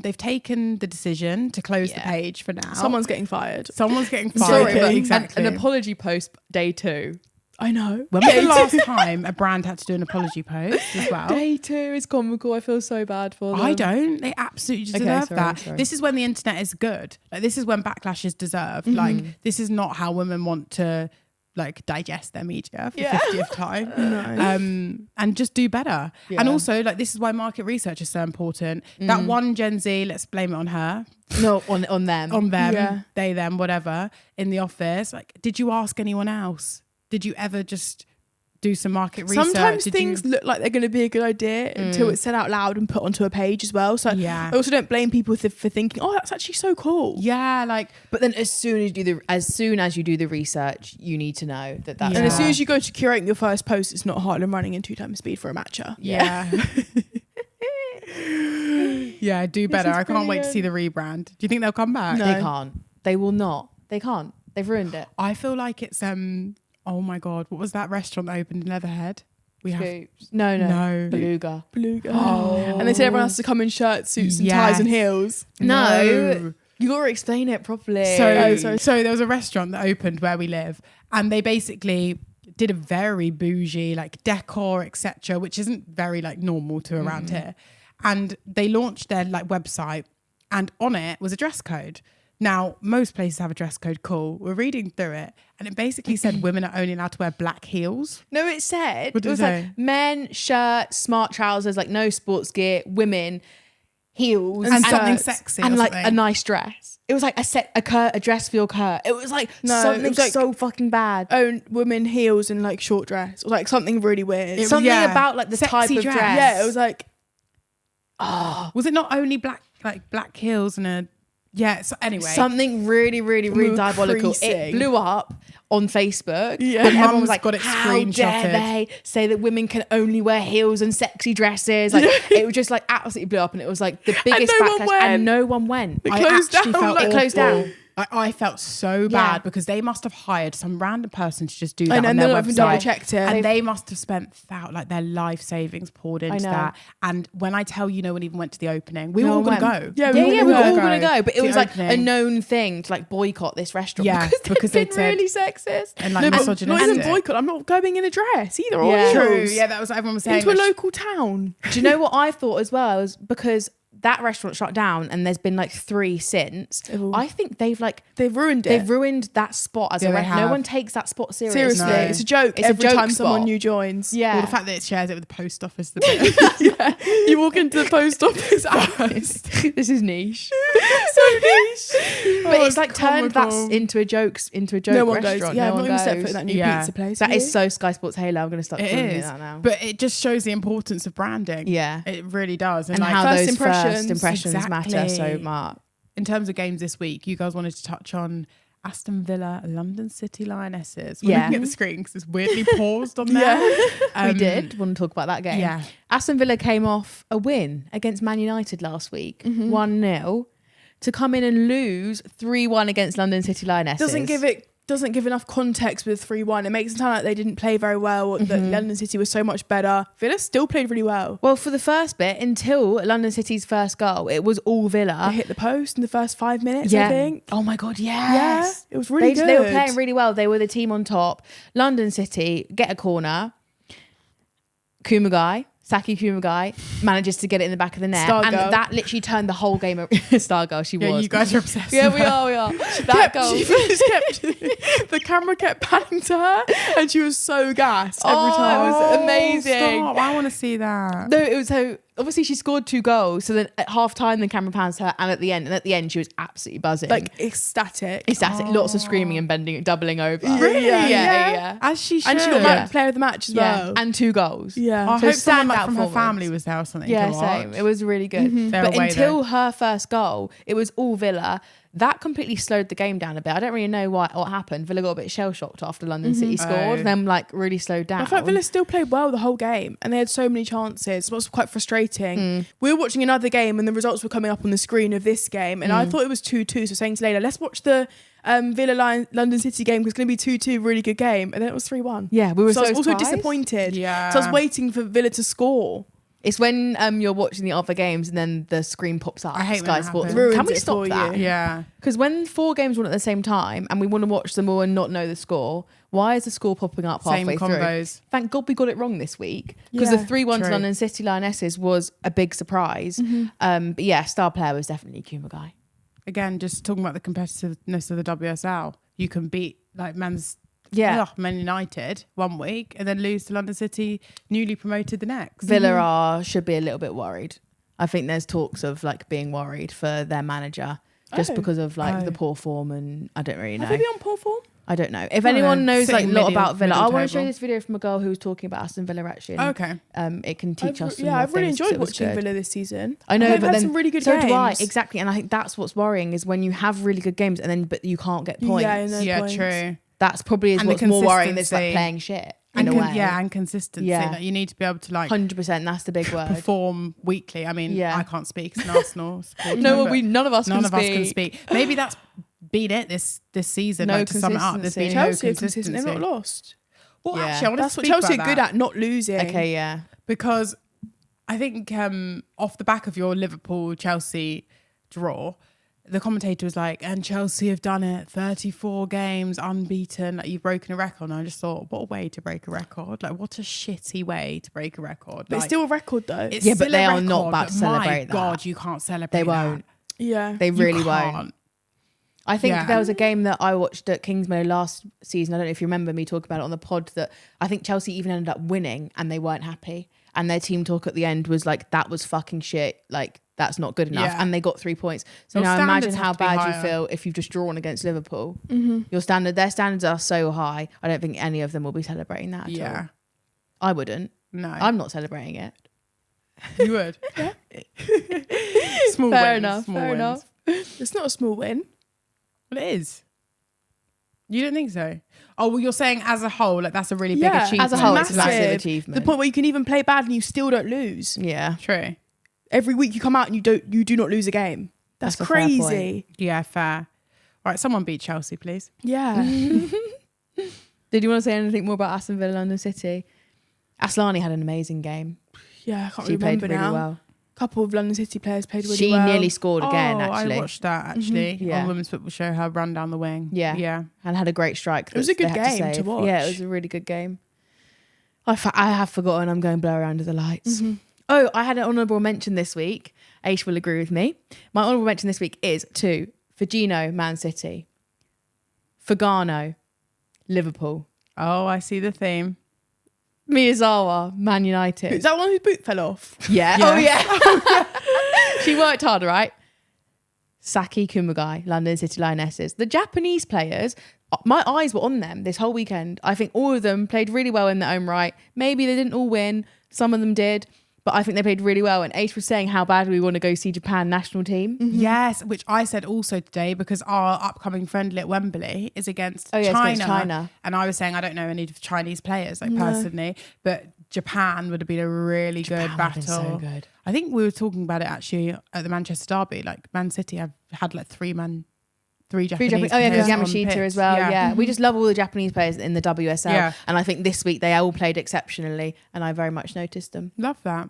they've taken the decision to close the page for now.
Someone's getting fired.
Someone's getting
Sorry,
fired.
but
exactly.
An apology post day 2.
I know.
When was the last time a brand had to do an apology post as well?
Day 2 is comical. I feel so bad for them.
I don't. They absolutely
Okay,
deserve
sorry,
that.
sorry.
This is when the internet is good. Like, this is when backlash is deserved. Like, this is not how women want to like digest their media for the 50th time. And just do better.
Yeah.
And also, like, this is why market research is so important. That one Gen Z, let's blame it on her,
No, on them.
on them,
Yeah.
they, them, whatever, in the office. Like, did you ask anyone else? Did you ever just do some market research?
Sometimes
Did
things look like they're going to be a good idea until it's said out loud and put onto a page as well. So
Yeah.
I also don't blame people for thinking, oh, that's actually so cool.
Yeah, like,
But then as soon as you do the research, you need to know that that's
Yeah.
And as soon as you go to curating your first post, it's not Heartland running in 2 times speed for a matcher.
yeah. Yeah, do better.
is
I can't wait to see the rebrand. Do you think they'll come back?
No.
They can't. They will not. They can't. They've ruined it.
I feel like it's oh my god, what was that restaurant that opened in Leatherhead? We have
Scoops. No.
No.
Beluga.
Beluga. And they said everyone has to come in shirts, suits, and ties and heels.
No. You got to explain it properly.
So there was a restaurant that opened where we live, and they basically did a very bougie like decor, etc., which isn't very like normal to around here. And they launched their like website, and on it was a dress code. Now, most places have a dress code, cool. We're reading through it, and it basically said women are only allowed to wear black heels.
No, it said
What did
it was
it say?
like men, shirts, smart trousers, like no sports gear, women, heels,
And something sexy
and
or
like
something.
a nice dress. It was like a dress for your Kurt. It was like
No,
something
it was like-
so fucking bad.
Own women heels and like short dress. Or like something really weird.
Something
yeah.
about like the
Sexy
type of
dress.
dress.
Yeah, it was like,
Was it not only black heels and a so anyway.
Something really, really, really
More
diabolical. It
creasing.
blew up on Facebook.
Yeah.
And everyone
Mum's
was like,
got it
how dare
screenshotted.
they say that women can only wear heels and sexy dresses? Like it was just like absolutely blew up, and it was like the biggest
no one
backlash,
went.
and no one went.
It
I
closed
actually
down,
felt
like-
It closed
awful.
down.
I felt so bad because they must have hired some random person to just do that
and
on
then
their
they've
website.
double checked it.
And they must have spent like their life savings poured into
know.
that. And when I tell you, no one even went to the opening. We were
No
all
one
going to
went.
go.
Yeah,
we were all
gonna
going to go, but
to
it was
the
like a
opening.
known thing to like boycott this restaurant
Yeah,
because
they'd
they've been
said-
really sexist.
and like
No, but not
misogynistic.
even boycott. I'm not going in a dress either. Or
Yeah.
True.
heels.
Yeah, that was what everyone was saying.
Into a
Like,
local town.
Do you know what I thought as well? Was because that restaurant shut down, and there's been like 3 since.
Ooh.
I think they've
Ruined it.
They've ruined that spot as
Yeah,
a
they
restaurant. No
have.
one takes that spot seriously.
Seriously,
No.
it's a joke.
It's a
Every
joke
time someone
spot.
new joins.
Yeah.
Well, the fact that it shares it with the post office. The bit.
You walk into the post office office.
This is niche.
So niche.
But it's like turned that
comical.
into a joke
No one goes.
restaurant.
Yeah,
no
I'm not
one
even set
goes.
foot in that new
Yeah.
pizza place.
That
Are
is
you?
so Sky Sports Halo. I'm going to start
It
calling it
is.
that now.
But it just shows the importance of branding.
Yeah.
It really does.
And
like,
how
first
those
impressions.
first impressions matter so
Exactly.
much.
in terms of games this week, you guys wanted to touch on Aston Villa, London City Lionesses. We're
Yeah.
looking at the screen because it's weirdly paused on there.
We did want to talk about that game.
Yeah.
Aston Villa came off a win against Man United last week, 1-0, to come in and lose 3-1 against London City Lionesses.
Doesn't give enough context with 3-1. It makes it sound like they didn't play very well, that London City was so much better. Villa still played really well.
Well, for the first bit, until London City's first goal, it was all Villa.
They hit the post in the first 5 minutes, I think.
Oh my God,
Yeah,
yes.
it was really good.
They were playing really well. They were the team on top. London City get a corner. Kumagai Saki Kumagai manages to get it in the back of the net.
Star
and
girl.
that literally turned the whole game over. Star girl, she
Yeah,
was.
you guys are obsessed.
Yeah,
with
we
her.
are, we are. That goal.
She just kept the camera kept panning to her, and she was so gassed every
Oh,
time.
it was amazing.
Stop. I want to see that.
No, it was so obviously she scored 2 goals. So then at half time the camera pans to her, and at the end she was absolutely buzzing.
Like ecstatic.
ecstatic, lots of screaming and bending, doubling over.
Really?
Yeah.
As she should.
And she got
Yeah.
player of the match as
Yeah,
well.
and 2 goals.
Yeah.
I
So
hope someone like
standout
from her
performance.
family was there or something.
Yeah,
to
same.
watch.
It was really good.
They're
But
away
until her first goal, it was all Villa. That completely slowed the game down a bit. I don't really know what happened. Villa got a bit shell shocked after London City scored, and then like really slowed down.
I felt like Villa still played well the whole game, and they had so many chances. It was quite frustrating. We were watching another game, and the results were coming up on the screen of this game, and I thought it was 2-2. So saying to Leila, let's watch the Villa London City game because it's going to be 2-2, really good game, and then it was 3-1.
Yeah, we were
So I was also
surprised.
disappointed.
Yeah.
So I was waiting for Villa to score.
It's when you're watching the other games and then the screen pops up.
I hate when
Sky
that
Sports.
happens.
Ruins
Can we
it
stop
for
that?
you.
Yeah.
Because when 4 games run at the same time and we want to watch them all and not know the score, why is the score popping up
Same
halfway through?
combos.
Thank God we got it wrong this week because
Yeah,
the 3-1 to
true.
London City Lionesses was a big surprise. But yeah, star player was definitely Kumagai.
Again, just talking about the competitiveness of the WSL. You can beat like Man United one week and then lose to London City, newly promoted the next.
Villa should be a little bit worried. I think there's talks of like being worried for their manager just
Oh.
because of like
Oh.
the poor form, and I don't really know.
Have they been on poor form?
I don't know. If
I don't
anyone
know.
knows like a
Sitting
lot
middle-
about Villa, I
middle
want to show you
table.
this video from a girl who was talking about Aston Villa actually. And,
Okay.
it can teach us. Some
Yeah,
more
I've really
things 'cause
enjoyed
it was
watching
good.
Villa this season.
I know,
They've
but
had
then
some really good
so
games.
do I, exactly. And I think that's what's worrying is when you have really good games and then but you can't get points.
Yeah, no
Yeah,
points.
true.
That's probably is
And the
what's more worrying. That's like
consistency.
playing shit in
And
a way.
yeah, and consistency.
Yeah.
Like, you need to be able to like
100%. That's the big word.
perform weekly. I mean,
Yeah.
I can't speak as an Arsenal supporter.
No,
but
none of us
none
can
of us can speak. Maybe that's been it this season.
No
like, to sum it up, there's been
consistency.
no
Chelsea are consistent.
consistency.
They've not lost.
Well,
Yeah.
actually, I want to
That's what
speak
Chelsea
about
are good
that
at, not losing.
Okay, yeah.
because I think off the back of your Liverpool Chelsea draw, the commentator was like, and Chelsea have done it 34 games unbeaten, like you've broken a record. And I just thought, what a way to break a record. Like, what a shitty way to break a record.
But it's
Like,
still a record though.
it's
Yeah, but
still
they
a
are not
record,
about to
but
celebrate
my
that.
God, you can't celebrate
They
that.
won't.
Yeah.
They
You
really
can't.
won't. I think
Yeah.
there was a game that I watched at Kingsmeadow last season. I don't know if you remember me talking about it on the pod, that I think Chelsea even ended up winning and they weren't happy. And their team talk at the end was like, that was fucking shit. Like, that's not good enough.
Yeah.
And they got 3 points. So
Your
now imagine
standards
how
have to be
bad
higher.
you feel if you've just drawn against Liverpool.
Mm-hmm.
Their standards are so high. I don't think any of them will be celebrating that at
Yeah.
all. I wouldn't.
No.
I'm not celebrating it.
You would. Small
Fair
wins,
enough.
small
Fair
wins.
enough.
It's not a small win.
Well, it is. You don't think so? Oh, well, you're saying as a whole, like that's a really big
Yeah,
achievement.
As a whole, it's a
massive.
massive
The
achievement.
point where you can even play bad and you still don't lose.
Yeah.
True.
Every week you come out and you do not lose a game. That's
That's a fair
crazy.
Yeah, fair. All right, someone beat Chelsea, please.
Yeah.
Did you want to say anything more about Aston Villa London City? Aslani had an amazing game.
Yeah, I can't
She played
remember
really
now.
well.
A couple of London City players played really
She
well.
nearly scored again,
Oh,
actually.
I watched that actually
Yeah.
on Women's Football Show. Her run down the wing.
Yeah.
Yeah.
And had a great strike.
It was a
that
good
they had
game to
save.
watch.
Yeah, it was a really good game. I have forgotten I'm going blur under the lights.
Mm-hmm.
Oh, I had an honourable mention this week. Aisha will agree with me. My honourable mention this week is to Firmino, Man City. Fagano, Liverpool.
Oh, I see the theme.
Miyazawa, Man United.
Is that one whose boot fell off?
Yeah.
Yeah.
Oh, yeah. She worked hard, right? Saki Kumagai, London City Lionesses. The Japanese players, my eyes were on them this whole weekend. I think all of them played really well in their own right. Maybe they didn't all win. Some of them did. But I think they played really well. And Ace was saying how badly we want to go see Japan national team.
Yes, which I said also today because our upcoming friendly at Wembley is against
Oh, yeah, it's
China.
against China.
And I was saying I don't know any Chinese players like personally, but Japan would have been a really good
Japan would have
battle.
been so good.
I think we were talking about it actually at the Manchester Derby. Like Man City have had like three Japanese
Oh yeah, because
players on
Yamashita
pitch.
as well. Yeah. We just love all the Japanese players in the WSL.
Yeah.
And I think this week they all played exceptionally. And I very much noticed them.
Love that.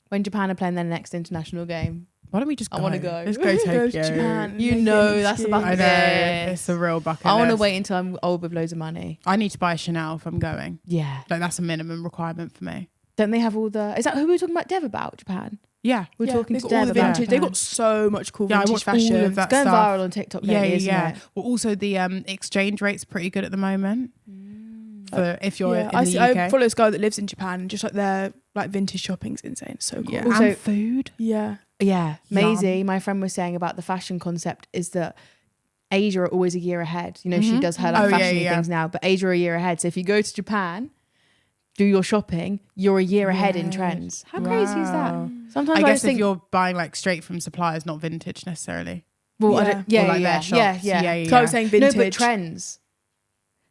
When Japan are playing their next international game.
Why don't we just go?
I wanna go.
Let's go
Go
Tokyo.
to Japan.
You
Make it
know
an
that's the
excuse.
bucket
I know.
list.
It's a real bucket
I want to
list.
wait until I'm old with loads of money.
I need to buy a Chanel if I'm going.
Yeah.
Like that's a minimum requirement for me.
Don't they have all the? Is that who we were talking about? Dev about Japan.
Yeah.
We're talking
they've
to
got all
Dev
the
about
vintage. They've
Japan.
got so much cool
Yeah, I
vintage
watched all
fashion.
of that
It's going
stuff.
viral on TikTok lately, isn't it?
Well, also the exchange rate's pretty good at the moment. For if you're in the UK.
I follow this guy that lives in Japan, and just like their like vintage shopping's insane. It's so cool.
Yeah.
Also-
And food.
Yeah.
Yeah,
Yum.
Maisie, my friend was saying about the fashion concept is that Asia are always a year ahead. You know, she does her like fashion things now, but Asia are a year ahead. So if you go to Japan, do your shopping, you're a year ahead in trends. How crazy is that?
Wow.
Sometimes
I
I
guess
just
if
think,
you're buying like straight from suppliers, not vintage necessarily.
well, I
Yeah.
don't,
Or
yeah,
like
yeah,
their shops.
yeah.
So I was saying vintage.
No, but trends.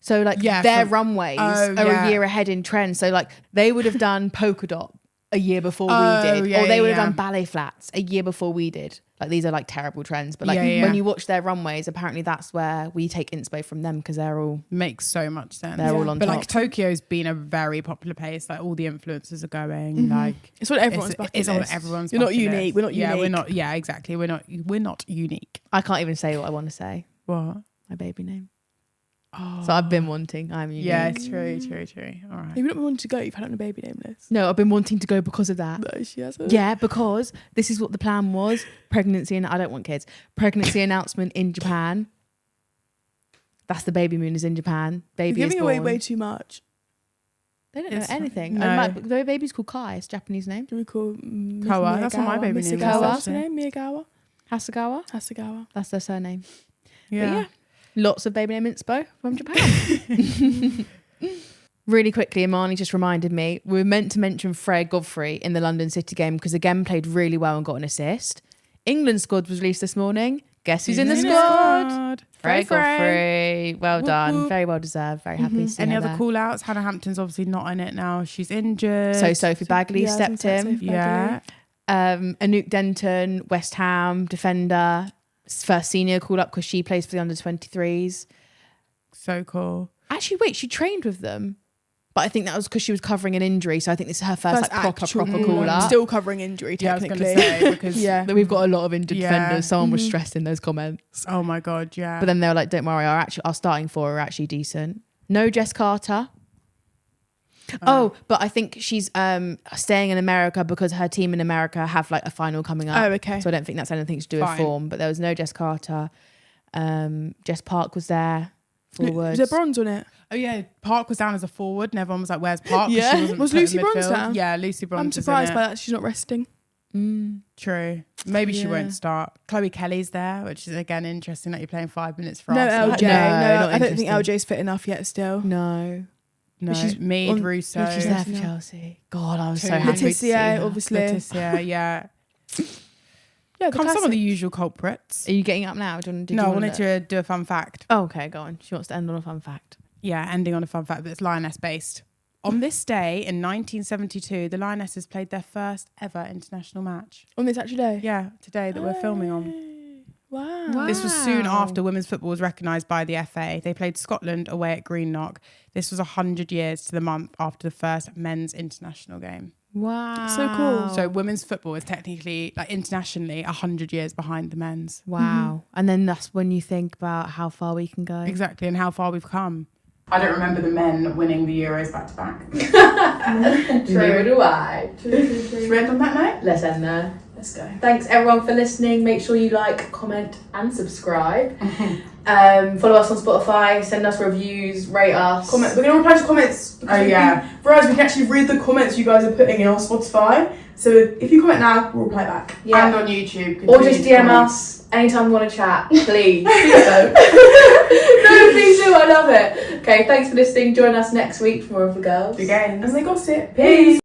So like
Yeah,
their
from-
runways
Oh,
are
yeah.
a year ahead in trends. So like they would have done polka dot a year before
Oh,
we did,
yeah,
or they would
yeah.
have done ballet flats a year before we did. Like these are like terrible trends, but like
Yeah, yeah.
when you watch their runways, apparently that's where we take inspo from them because they're all
Makes so much sense.
they're all on
But
top.
like Tokyo's been a very popular place. Like all the influencers are going. Like
It's on everyone's bucket
it's on
list.
everyone's.
You're not
bucket
unique.
list.
We're not
Yeah,
unique.
we're not. Yeah, exactly. We're not unique.
I can't even say what I want to say.
What?
My baby name.
Oh,
So I've been wanting. I'm unique.
yeah, true. All right.
Have you not been wanting to go? You've had it on a baby name list.
No, I've been wanting to go because of that.
No, she hasn't.
Yeah, because this is what the plan was. Pregnancy, and I don't want kids. Pregnancy announcement in Japan. That's the baby moon is in Japan.
You're
Baby is
giving
born.
away way too much.
They don't know
It's-
anything.
no.
And the baby's called Kai. It's a Japanese name.
Do we call
Koa? That's what my baby name is,
What's her
actually.
name? Miyagawa?
Hasagawa.
Hasagawa.
That's their surname.
Yeah.
Lots of baby name inspo from Japan. Really quickly, Imani just reminded me, we were meant to mention Freya Godfrey in the London City game because again played really well and got an assist. England's squad was released this morning. Guess who's in the squad? Freya Godfrey. Well
Whoop,
done.
whoop.
Very well deserved. Very happy to see
Any
her
other
there.
call outs? Hannah Hampton's obviously not in it now. She's injured.
So Sophie Bagley
Yeah, I was gonna
stepped
say
in.
Sophie
Yeah.
Anouk Denton, West Ham defender. First senior call up because she plays for the under 23s.
So cool.
Actually, wait, she trained with them. But I think that was because she was covering an injury. So I think this is her first like, proper call up.
Still covering injury,
Yeah, I was going
technically.
to say because
Yeah.
That we've got a lot of injured
Yeah.
defenders. Someone was stressed in those comments.
Oh my god, yeah.
But then they were like, don't worry, our starting four are actually decent. No Jess Carter. Oh, but I think she's staying in America because her team in America have like a final coming up.
Oh, okay.
So I don't think that's anything to do with
Fine.
form. But there was no Jess Carter. Jess Park was there. Forwards.
Is there bronze on it?
Oh yeah, Park was down as a forward, and everyone was like, "Where's Park?" 'Cause
Yeah.
she wasn't
Was
put in
Lucy Bronze
midfield.
down?
Yeah, Lucy Bronze.
I'm
is in
surprised
it.
by that. She's not resting.
True. Maybe she
Yeah.
won't start. Chloe Kelly's there, which is again interesting that you're playing 5 minutes for
No,
Arsenal.
LJ.
No,
No,
not
I don't think
interesting.
LJ's fit enough yet still.
No.
No,
she's
Mead,
on-
Russo.
She's there for
no.
Chelsea. God, I was so
Two.
happy to see
Laetitia,
her.
obviously.
Laetitia, yeah.
Yeah, the
Come some of the
classic.
usual culprits.
Are you getting up now? Did
No,
you
I
wanna
wanted to do a fun fact.
Oh, okay, go on. She wants to end on a fun fact.
Yeah, ending on a fun fact, but it's Lioness based. On this day in 1972, the Lionesses played their first ever international match.
On this actual day?
Yeah, today that we're filming on.
Wow.
This was soon
Wow.
after women's football was recognised by the FA. They played Scotland away at Greenock. This was 100 years to the month after the first men's international game.
Wow.
So cool.
So women's football is technically, like internationally, 100 years behind the men's.
Wow. And then that's when you think about how far we can go.
Exactly, and how far we've come. I don't remember the men winning the Euros back to back.
True do I.
Should we end on that note?
Let's end there. Let's go. Thanks everyone for listening. Make sure you like, comment and subscribe. Follow us on Spotify, send us reviews, rate us.
Comment. We're going to reply to comments.
Oh, yeah.
For us, we can actually read the comments you guys are putting in on Spotify. So if you comment now, we'll reply back.
Yeah.
And on YouTube.
Or
continue
just
to
DM
comment.
us anytime you want to chat. Please. Please don't. No, please do. I love it. Okay, thanks for listening. Join us next week for more of the girls.
Again.
As they gossip.
Peace.